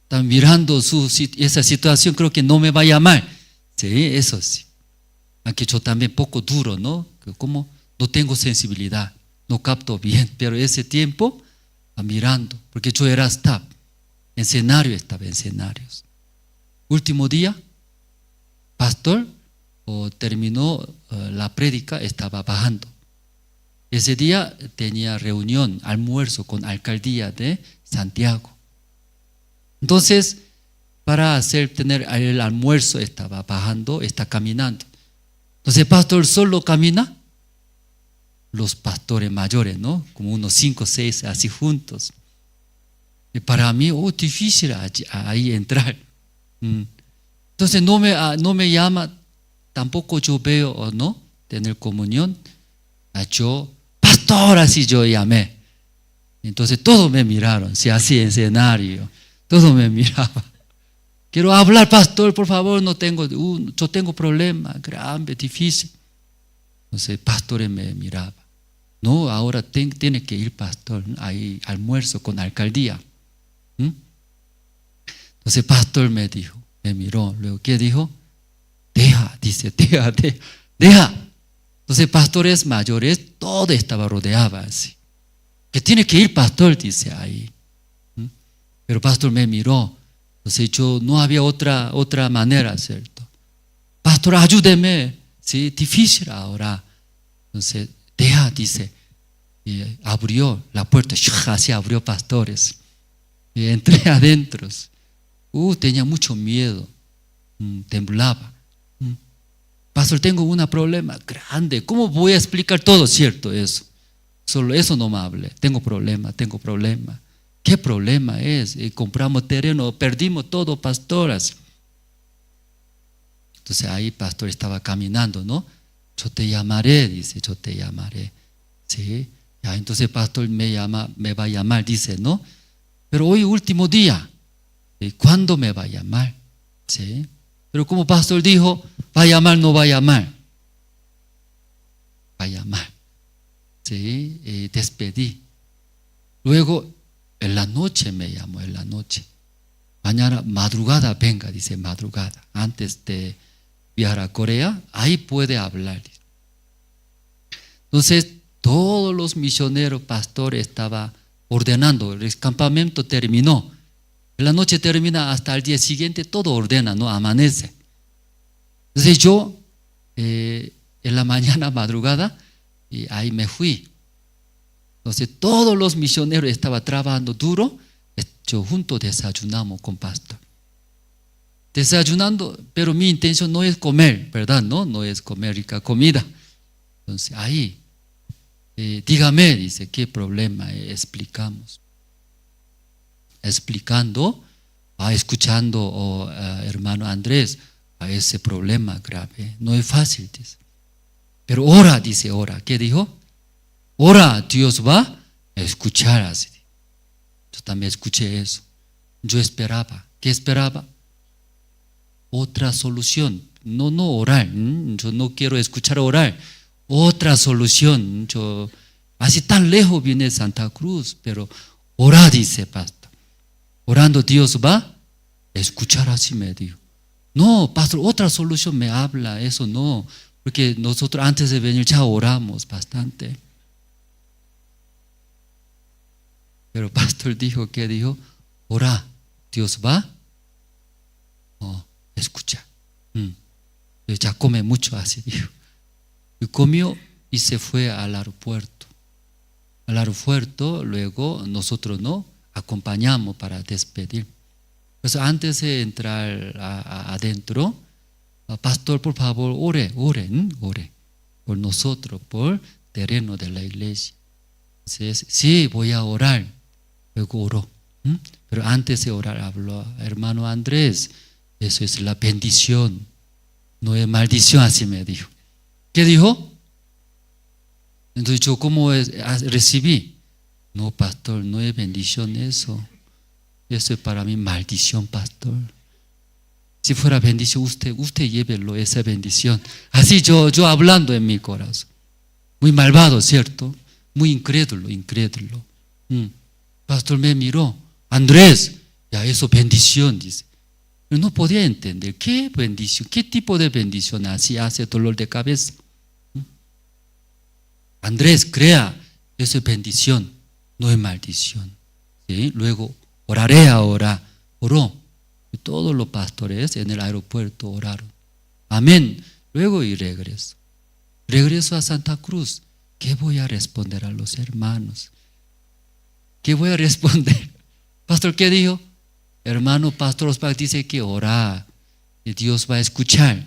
Están mirando esa situación, creo que no me va a llamar. Sí, eso sí. Aunque yo también poco duro, ¿no? Como no tengo sensibilidad, no capto bien, pero ese tiempo mirando, porque yo era staff, estaba en escenarios. Último día, pastor terminó la prédica, estaba bajando. Ese día tenía reunión, almuerzo con alcaldía de Santiago. Entonces, para tener el almuerzo, estaba bajando, está caminando. Entonces el pastor solo camina, los pastores mayores, ¿no? Como unos 5 o 6 así juntos. Y para mí, difícil ahí entrar. Entonces no me llama, tampoco yo veo o no tener comunión. Yo, pastor, así yo llamé. Entonces todos me miraron, si así en escenario, todos me miraban. Quiero hablar, pastor, por favor, yo tengo problemas, grave, difícil. Entonces pastores me miraban. No, ahora tiene que ir, pastor, ahí almuerzo con la alcaldía. Entonces pastor me dijo, me miró, luego, ¿qué dijo? Deja. Entonces pastores mayores, todo estaba rodeado así. Que tiene que ir, pastor, dice ahí. Pero pastor me miró. Entonces yo no había otra manera, ¿cierto? Pastor, ayúdeme. Sí, difícil ahora. Entonces, deja, dice. Y abrió la puerta, así abrió pastores. Y entré adentro. Tenía mucho miedo. Temblaba. Pastor, tengo un problema grande. ¿Cómo voy a explicar todo, cierto, eso? Solo eso no me hable. Tengo problema. ¿Qué problema es? Compramos terreno, perdimos todo, pastoras. Entonces ahí pastor estaba caminando, ¿no? Yo te llamaré, dice, yo te llamaré. ¿Sí? Ya, entonces pastor me va a llamar, dice, ¿no? Pero hoy último día. ¿Cuándo me va a llamar? ¿Sí? Pero como pastor dijo, va a llamar, no va a llamar. Va a llamar. ¿Sí? Despedí. Luego, en la noche me llamó, en la noche. Mañana, madrugada, venga, dice, madrugada. Antes de viajar a Corea, ahí puede hablar. Entonces, todos los misioneros, pastores, estaban ordenando. El campamento terminó. En la noche termina, hasta el día siguiente, todo ordena, ¿no? Amanece. Entonces yo, en la mañana, madrugada, y ahí me fui. Entonces todos los misioneros estaban trabajando duro. Yo juntos desayunamos con pastor. Desayunando, pero mi intención no es comer, ¿verdad? No es comer rica comida. Entonces ahí, dígame, dice, ¿qué problema? Explicamos. Explicando, escuchando, hermano Andrés, a ese problema grave. No es fácil, dice. Pero ora, dice, ora. ¿Qué dijo? Ora, Dios va a escuchar así. Yo también escuché eso. Yo esperaba. ¿Qué esperaba? Otra solución. No orar. Yo no quiero escuchar orar. Otra solución. Yo, así tan lejos viene Santa Cruz, pero ora, dice pastor. Orando Dios va a escuchar, así me dijo. No, pastor, otra solución me habla, eso no. Porque nosotros antes de venir ya oramos bastante. Pero pastor dijo, ¿qué dijo? Ora, Dios va a escuchar. Ya come mucho, así dijo. Y comió y se fue al aeropuerto. Al aeropuerto, luego nosotros no acompañamos para despedir. Entonces, antes de entrar adentro, pastor, por favor, ore por nosotros, por terreno de la iglesia. Entonces, sí, voy a orar. Luego oró. Pero antes de orar habló, hermano Andrés, eso es la bendición, no es maldición, así me dijo. ¿Qué dijo? Entonces yo, ¿cómo recibí? No, pastor, no es bendición eso. Eso es para mí maldición, pastor. Si fuera bendición, usted llévelo, esa bendición. Así yo hablando en mi corazón. Muy malvado, ¿cierto? Muy incrédulo. Pastor me miró. Andrés, ya eso bendición, dice. Yo no podía entender. ¿Qué bendición? ¿Qué tipo de bendición así hace dolor de cabeza? Andrés, crea, eso es bendición, no es maldición. ¿Sí? Luego, oraré ahora. Oró. Y todos los pastores en el aeropuerto oraron. Amén. Luego y regreso. Regreso a Santa Cruz. ¿Qué voy a responder a los hermanos? ¿Qué voy a responder? Pastor, ¿qué dijo? hermano Pastor Osbach dice que ora, y Dios va a escuchar.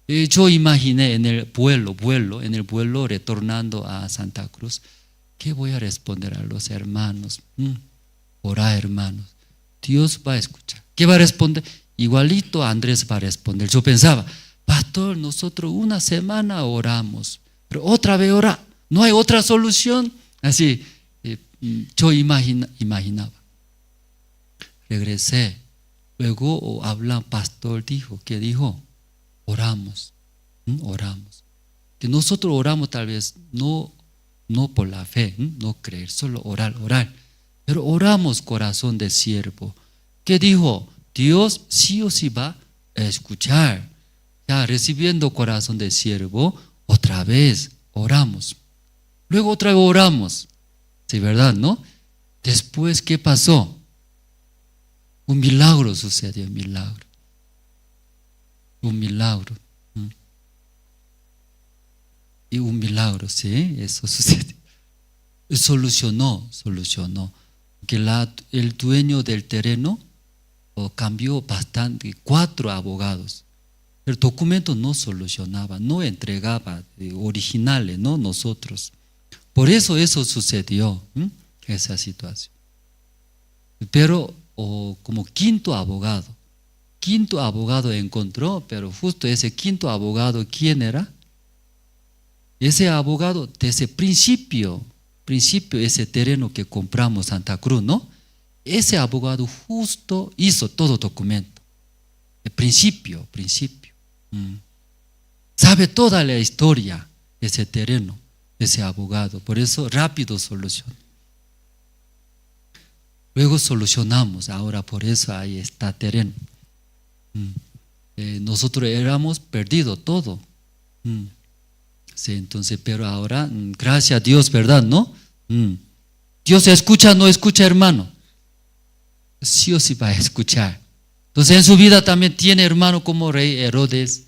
Yo imaginé en el vuelo retornando a Santa Cruz, ¿qué voy a responder a los hermanos? Ora, hermanos, Dios va a escuchar. ¿Qué va a responder? Igualito Andrés va a responder. Yo pensaba, pastor, nosotros una semana oramos, pero otra vez ora, no hay otra solución. Así, yo imaginaba. Regresé. Luego pastor dijo, ¿qué dijo? Oramos, oramos. Que nosotros oramos tal vez no por la fe, no creer, solo orar. Pero oramos corazón de siervo. ¿Qué dijo? Dios sí o sí va a escuchar. Ya recibiendo corazón de siervo, otra vez oramos. Luego otra vez oramos. Sí, ¿verdad? ¿No? Después, ¿qué pasó? Un milagro sucedió, un milagro. Y un milagro, sí, eso sucedió. Solucionó. Que el dueño del terreno cambió bastante, 4 abogados. El documento no solucionaba, no entregaba originales, no nosotros. Por eso sucedió, esa situación. Pero como quinto abogado encontró, pero justo ese quinto abogado, ¿quién era? Ese abogado desde principio, ese terreno que compramos Santa Cruz, ¿no? Ese abogado justo hizo todo documento. El principio. Sabe toda la historia de ese terreno, ese abogado. Por eso rápido solucionó. Luego solucionamos, ahora por eso ahí está terreno. Nosotros éramos perdido todo. Sí, entonces, pero ahora, gracias a Dios, ¿verdad? ¿No? Dios escucha, no escucha, hermano. Sí o sí va a escuchar. Entonces en su vida también tiene hermano como rey Herodes.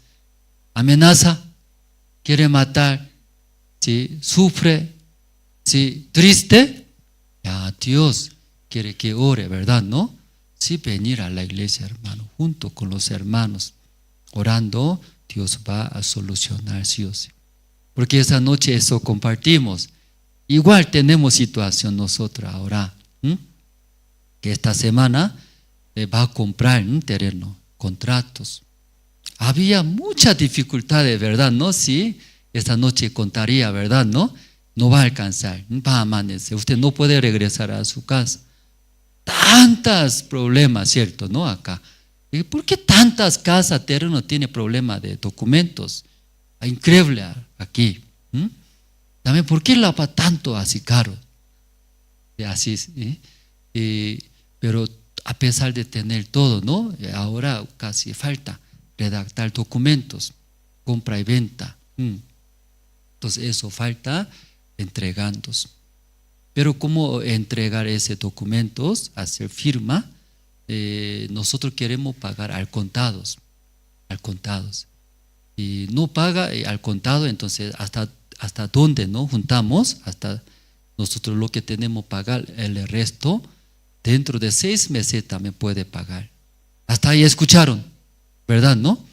Amenaza, quiere matar, ¿sí? Sufre, ¿sí? Triste. Ya Dios quiere que ore, ¿verdad? ¿No? Sí, venir a la iglesia, hermano, junto con los hermanos, orando, Dios va a solucionar sí o sí. Porque esa noche eso compartimos. Igual tenemos situación nosotros ahora, que esta semana va a comprar un terreno, contratos. Había mucha dificultad, ¿verdad? ¿No? Sí, esta noche contaría, ¿verdad? ¿No? No va a alcanzar, va a amanecer. Usted no puede regresar a su casa. Tantos problemas, ¿cierto? ¿No? Acá. ¿Por qué tantas casas, terreno tiene problemas de documentos? Increíble aquí. También, ¿por qué la va tanto así caro? Así, pero a pesar de tener todo, ¿no? Ahora casi falta redactar documentos, compra y venta. Entonces eso falta entregándose. Pero ¿cómo entregar ese documentos, hacer firma? Nosotros queremos pagar al contados. Y no paga al contado, entonces hasta dónde, ¿no? Juntamos, hasta nosotros lo que tenemos pagar, el resto, dentro de 6 meses también puede pagar. Hasta ahí escucharon, ¿verdad? ¿No?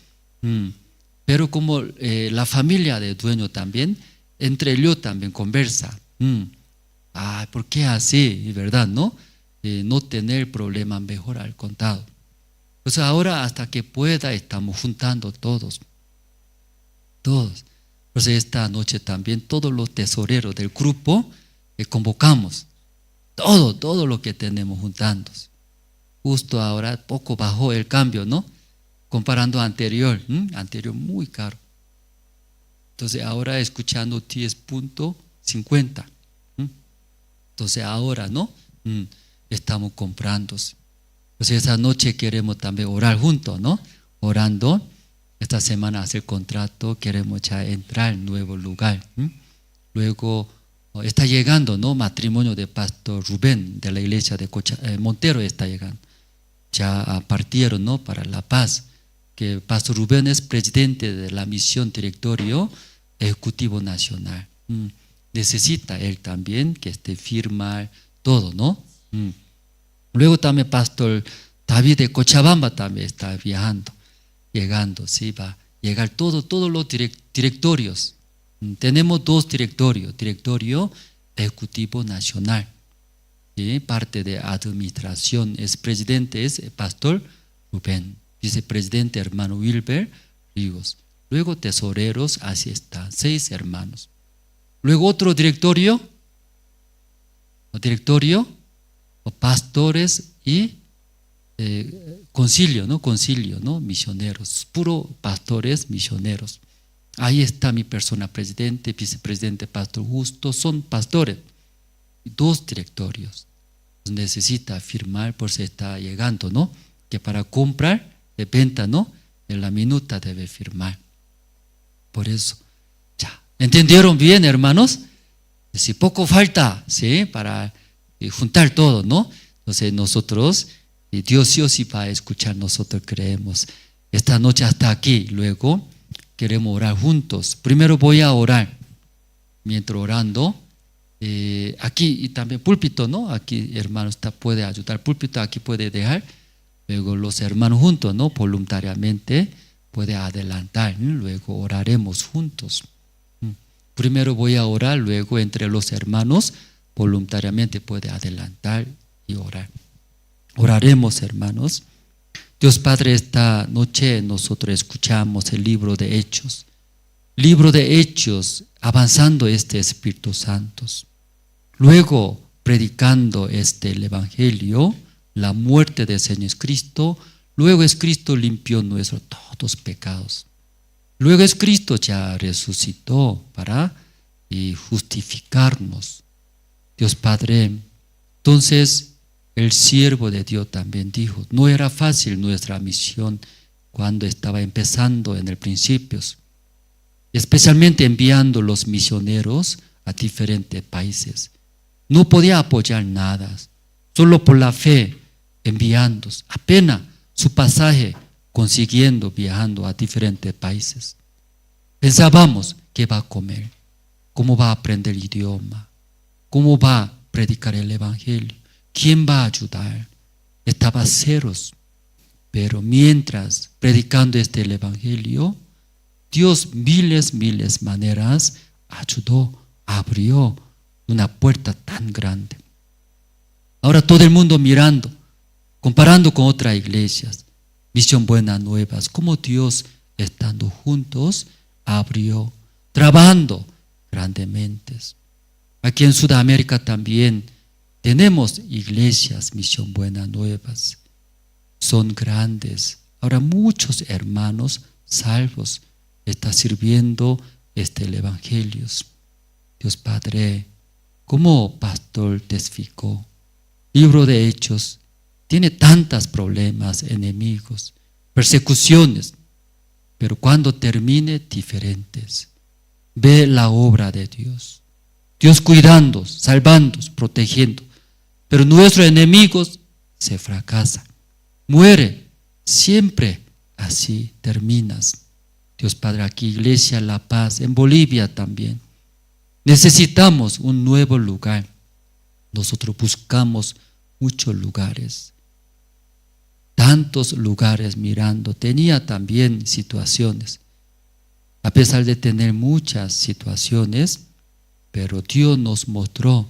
Pero como la familia del dueño también, entre ellos también conversa. ¿Por qué así? ¿Verdad? ¿No? No tener problema, mejor al contado. Pues ahora hasta que pueda estamos juntando todos. Pues esta noche también todos los tesoreros del grupo convocamos. Todo lo que tenemos juntando. Justo ahora poco bajó el cambio, ¿no? Comparando anterior muy caro. Entonces ahora escuchando 10.50. Entonces ahora, ¿no? Estamos comprando. Pues esa noche queremos también orar juntos, ¿no? Orando. Esta semana hacer contrato, queremos ya entrar en nuevo lugar. Luego está llegando, ¿no? Matrimonio de Pastor Rubén de la iglesia de Montero está llegando. Ya partieron, ¿no? Para La Paz. Que Pastor Rubén es presidente de la misión directorio ejecutivo nacional. Necesita él también que esté firmar todo, ¿no? Luego también Pastor David de Cochabamba también está viajando, llegando, ¿sí? Va a llegar todos los directorios. Tenemos 2 directorios, directorio ejecutivo nacional, ¿sí? Parte de administración, presidente es pastor Rubén, vicepresidente hermano Wilber Ríos. Luego tesoreros, así está, 6 hermanos. Luego otro directorio, pastores y concilio, ¿no? Misioneros, puro pastores, misioneros. Ahí está mi persona, presidente, vicepresidente, pastor Justo, son pastores. 2 directorios. Necesita firmar, por si está llegando, ¿no? Que para comprar, de venta, ¿no? En la minuta debe firmar. Por eso, ya. ¿Entendieron bien, hermanos? Si poco falta, ¿sí? Para juntar todo, ¿no? Entonces nosotros, Dios sí o sí va a escuchar, nosotros creemos. Esta noche hasta aquí, luego queremos orar juntos. Primero voy a orar. Mientras orando, aquí y también púlpito, ¿no? Aquí, hermanos, puede ayudar. Púlpito aquí puede dejar. Luego los hermanos juntos, ¿no? Voluntariamente puede adelantar. Luego oraremos juntos. Primero voy a orar, luego entre los hermanos voluntariamente puede adelantar y orar. Oraremos, hermanos. Dios Padre, esta noche nosotros escuchamos el libro de Hechos. Libro de Hechos, avanzando Espíritu Santo. Luego, predicando el Evangelio, la muerte del Señor Cristo. Luego es Cristo limpió nuestros todos pecados. Luego es Cristo ya resucitó para justificarnos. Dios Padre, entonces el siervo de Dios también dijo, no era fácil nuestra misión cuando estaba empezando en el principio, especialmente enviando los misioneros a diferentes países. No podía apoyar nada, solo por la fe enviando, apenas su pasaje consiguiendo viajando a diferentes países. Pensábamos qué va a comer, cómo va a aprender el idioma, cómo va a predicar el Evangelio, quién va a ayudar. Estaba ceros, pero mientras predicando el Evangelio, Dios miles maneras ayudó, abrió una puerta tan grande. Ahora todo el mundo mirando, comparando con otras iglesias, Misión Buenas Nuevas, como Dios estando juntos abrió, trabajando grandemente. Aquí en Sudamérica también tenemos iglesias Misión Buenas Nuevas, son grandes. Ahora muchos hermanos salvos están sirviendo el Evangelio. Dios Padre, como pastor testificó, libro de Hechos tiene tantos problemas, enemigos, persecuciones, pero cuando termine diferentes, ve la obra de Dios. Dios cuidando, salvando, protegiendo, pero nuestros enemigos se fracasan, muere, siempre así terminas. Dios Padre, aquí Iglesia La Paz, en Bolivia también, necesitamos un nuevo lugar. Nosotros buscamos muchos lugares, tantos lugares mirando, tenía también situaciones, a pesar de tener muchas situaciones, pero Dios nos mostró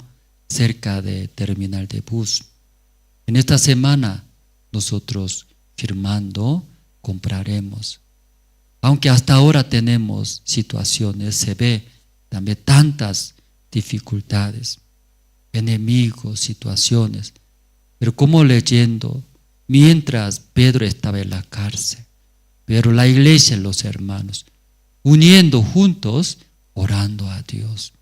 cerca de terminal de bus. En esta semana nosotros firmando compraremos, aunque hasta ahora tenemos situaciones, se ve también tantas dificultades, enemigos, situaciones, pero como leyendo, mientras Pedro estaba en la cárcel, pero la iglesia, los hermanos, uniendo juntos, orando a Dios.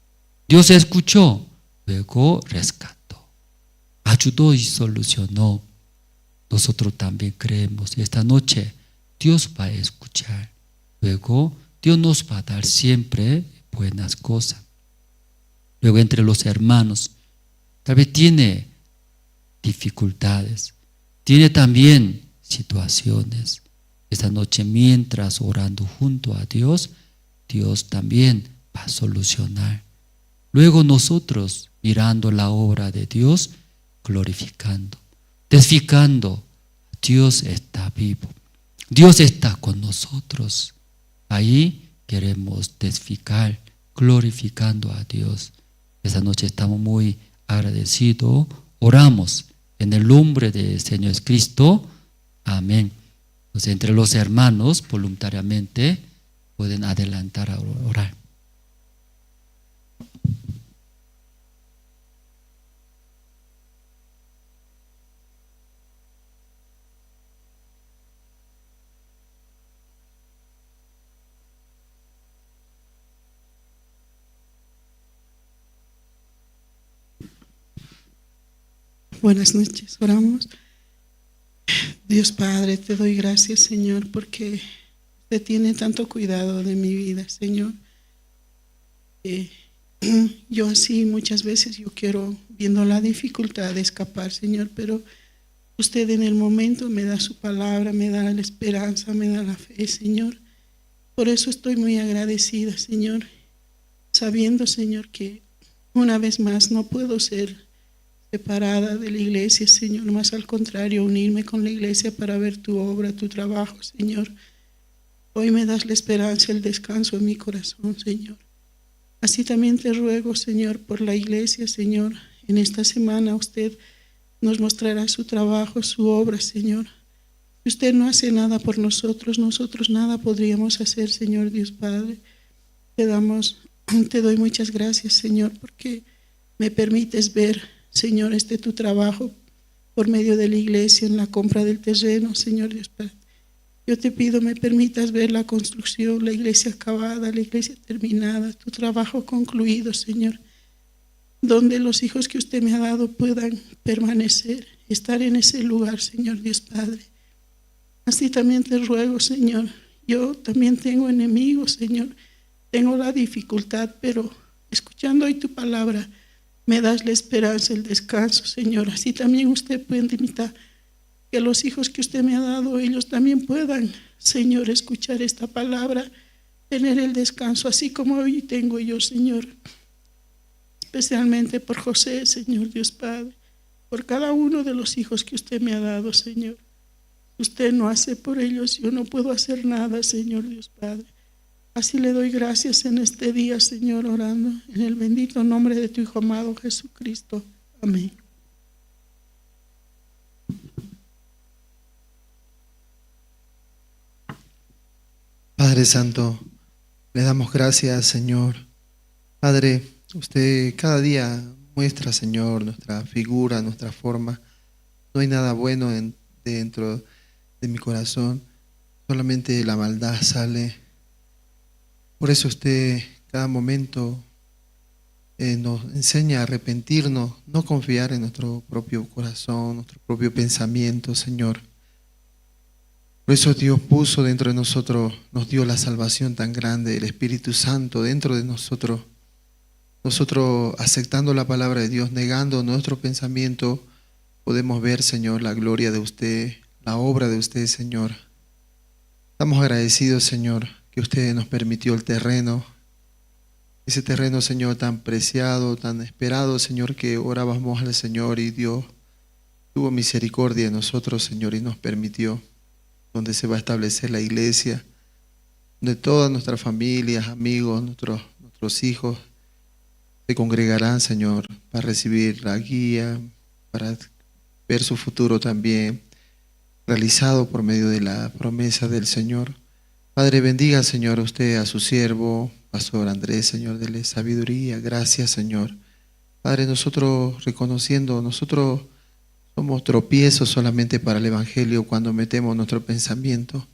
Dios escuchó, luego rescató, ayudó y solucionó. Nosotros también creemos, esta noche Dios va a escuchar, luego Dios nos va a dar siempre buenas cosas. Luego entre los hermanos, tal vez tiene dificultades, tiene también situaciones. Esta noche mientras orando junto a Dios, Dios también va a solucionar. Luego nosotros mirando la obra de Dios, glorificando, testificando a Dios está vivo. Dios está con nosotros. Ahí queremos testificar, glorificando a Dios. Esa noche estamos muy agradecidos. Oramos en el nombre del Señor Cristo. Amén. Entonces, entre los hermanos, voluntariamente, pueden adelantar a orar. Buenas noches, oramos. Dios Padre, te doy gracias, Señor, porque usted tiene tanto cuidado de mi vida, Señor. Yo así muchas veces yo quiero, viendo la dificultad de escapar, Señor, pero usted en el momento me da su palabra, me da la esperanza, me da la fe, Señor. Por eso estoy muy agradecida, Señor, sabiendo, Señor, que una vez más no puedo ser separada de la iglesia, Señor, más al contrario, unirme con la iglesia para ver tu obra, tu trabajo, Señor. Hoy me das la esperanza, el descanso en mi corazón, Señor. Así también te ruego, Señor, por la iglesia, Señor. En esta semana usted nos mostrará su trabajo, su obra, Señor. Si usted no hace nada por nosotros, nosotros nada podríamos hacer, Señor Dios Padre. Te doy muchas gracias, Señor, porque me permites ver, Señor, tu trabajo por medio de la iglesia en la compra del terreno, Señor Dios Padre. Yo te pido me permitas ver la construcción, la iglesia acabada, la iglesia terminada, tu trabajo concluido, Señor, donde los hijos que usted me ha dado puedan permanecer, estar en ese lugar, Señor Dios Padre. Así también te ruego, Señor, yo también tengo enemigos, Señor, tengo la dificultad, pero escuchando hoy tu palabra, me das la esperanza, el descanso, Señor. Así también usted puede invitar que los hijos que usted me ha dado, ellos también puedan, Señor, escuchar esta palabra, tener el descanso, así como hoy tengo yo, Señor. Especialmente por José, Señor Dios Padre, por cada uno de los hijos que usted me ha dado, Señor. Usted no hace por ellos, yo no puedo hacer nada, Señor Dios Padre. Así le doy gracias en este día, Señor, orando en el bendito nombre de tu Hijo amado Jesucristo. Amén. Padre Santo, le damos gracias, Señor. Padre, usted cada día muestra, Señor, nuestra figura, nuestra forma. No hay nada bueno dentro de mi corazón, solamente la maldad sale. Por eso usted cada momento nos enseña a arrepentirnos, no confiar en nuestro propio corazón, nuestro propio pensamiento, Señor. Por eso Dios puso dentro de nosotros, nos dio la salvación tan grande, el Espíritu Santo dentro de nosotros. Nosotros aceptando la palabra de Dios, negando nuestro pensamiento, podemos ver, Señor, la gloria de usted, la obra de usted, Señor. Estamos agradecidos, Señor, que usted nos permitió el terreno, ese terreno, Señor, tan preciado, tan esperado, Señor, que orábamos al Señor y Dios tuvo misericordia de nosotros, Señor, y nos permitió, donde se va a establecer la iglesia, donde todas nuestras familias, amigos, nuestros hijos se congregarán, Señor, para recibir la guía, para ver su futuro también realizado por medio de la promesa del Señor. Padre, bendiga, Señor, usted a su siervo, Pastor Andrés, Señor, dele sabiduría. Gracias, Señor. Padre, nosotros reconociendo, nosotros somos tropiezos solamente para el Evangelio cuando metemos nuestro pensamiento,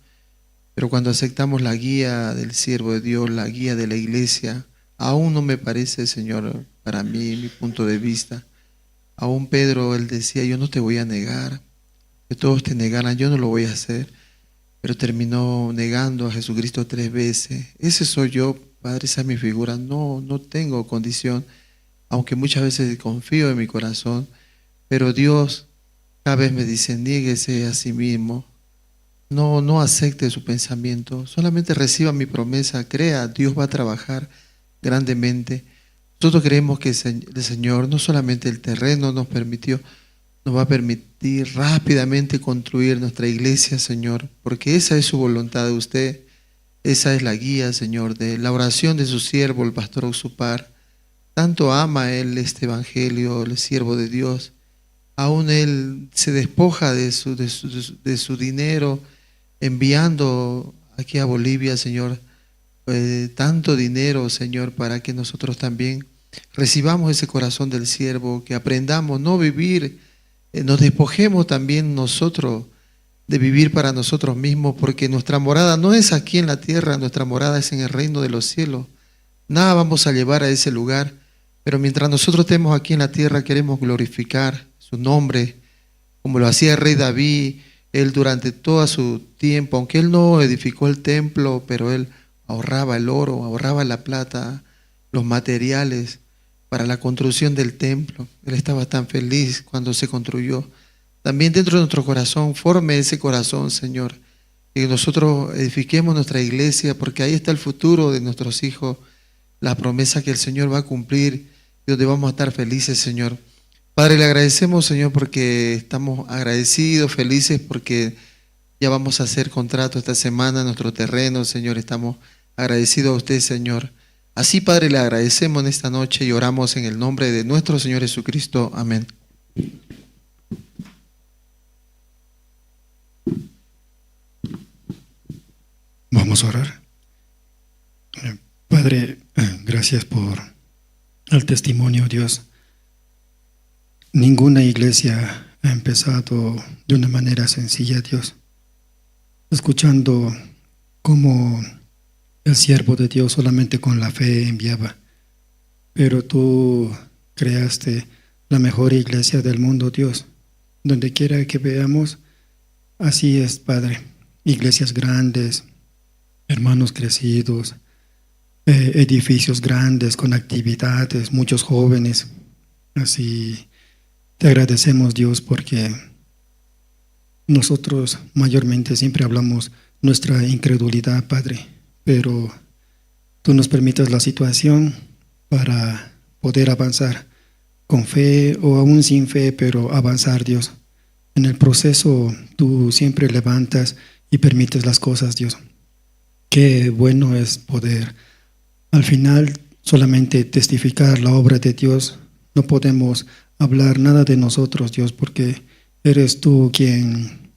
pero cuando aceptamos la guía del siervo de Dios, la guía de la iglesia, aún no me parece, Señor, para mí, mi punto de vista. Aún Pedro, él decía, yo no te voy a negar, que todos te negaran, yo no lo voy a hacer. Pero terminó negando a Jesucristo 3 veces. Ese soy yo, Padre, esa es mi figura. No tengo condición, aunque muchas veces confío en mi corazón, pero Dios cada vez me dice, niéguese a sí mismo, no acepte su pensamiento, solamente reciba mi promesa, crea, Dios va a trabajar grandemente. Nosotros creemos que el Señor no solamente el terreno nos permitió, nos va a permitir rápidamente construir nuestra iglesia, Señor, porque esa es su voluntad de usted, esa es la guía, Señor, de la oración de su siervo, el pastor Oxupar. Tanto ama él este evangelio, el siervo de Dios. Aún él se despoja de su dinero, enviando aquí a Bolivia, Señor, tanto dinero, Señor, para que nosotros también recibamos ese corazón del siervo, que aprendamos no vivir, nos despojemos también nosotros de vivir para nosotros mismos, porque nuestra morada no es aquí en la tierra, nuestra morada es en el reino de los cielos. Nada vamos a llevar a ese lugar, pero mientras nosotros estemos aquí en la tierra queremos glorificar su nombre, como lo hacía el rey David. Él durante todo su tiempo, aunque él no edificó el templo, pero él ahorraba el oro, ahorraba la plata, los materiales para la construcción del templo. Él estaba tan feliz cuando se construyó. También dentro de nuestro corazón, forme ese corazón, Señor, que nosotros edifiquemos nuestra iglesia, porque ahí está el futuro de nuestros hijos, la promesa que el Señor va a cumplir y donde vamos a estar felices, Señor. Padre, le agradecemos, Señor, porque estamos agradecidos, felices, porque ya vamos a hacer contrato esta semana en nuestro terreno, Señor. Estamos agradecidos a usted, Señor. Así, Padre, le agradecemos en esta noche y oramos en el nombre de nuestro Señor Jesucristo. Amén. Vamos a orar. Padre, gracias por el testimonio, Dios. Ninguna iglesia ha empezado de una manera sencilla, Dios. Escuchando cómo el siervo de Dios solamente con la fe enviaba, pero tú creaste la mejor iglesia del mundo, Dios. Donde quiera que veamos, así es, Padre. Iglesias grandes, hermanos crecidos, edificios grandes con actividades, muchos jóvenes. Así te agradecemos, Dios, porque nosotros mayormente siempre hablamos nuestra incredulidad, Padre, pero tú nos permites la situación para poder avanzar con fe o aún sin fe, pero avanzar, Dios. En el proceso tú siempre levantas y permites las cosas, Dios. Qué bueno es poder al final solamente testificar la obra de Dios. No podemos hablar nada de nosotros, Dios, porque eres tú quien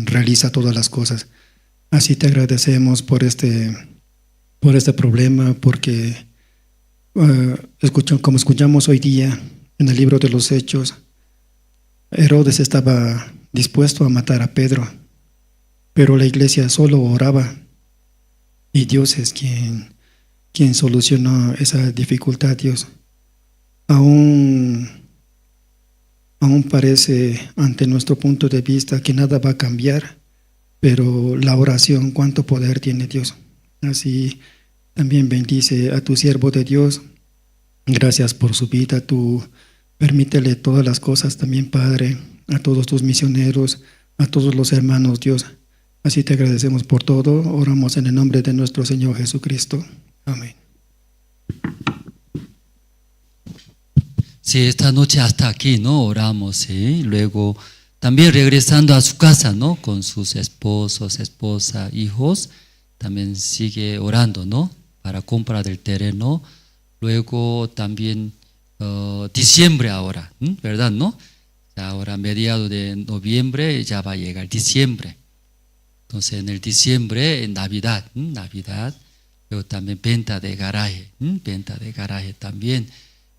realiza todas las cosas. Así te agradecemos por este problema, porque como escuchamos hoy día en el libro de los Hechos, Herodes estaba dispuesto a matar a Pedro, pero la iglesia solo oraba y Dios es quien solucionó esa dificultad, Dios. Aún parece ante nuestro punto de vista que nada va a cambiar, pero la oración, cuánto poder tiene, Dios. Así también bendice a tu siervo de Dios. Gracias por su vida. Tú permítele todas las cosas también, Padre, a todos tus misioneros, a todos los hermanos, Dios. Así te agradecemos por todo. Oramos en el nombre de nuestro Señor Jesucristo. Amén. Sí, esta noche hasta aquí, ¿no? Oramos, ¿sí? Luego también regresando a su casa, ¿no? Con sus esposos, esposa, hijos, también sigue orando, ¿no? Para compra del terreno. Luego también diciembre ahora, ¿verdad, no? Ya ahora mediados de noviembre ya va a llegar diciembre. Entonces en el diciembre, en Navidad, luego también venta de garaje también,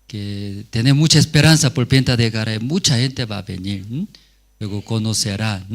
que tiene mucha esperanza por venta de garaje, mucha gente va a venir, luego conocerá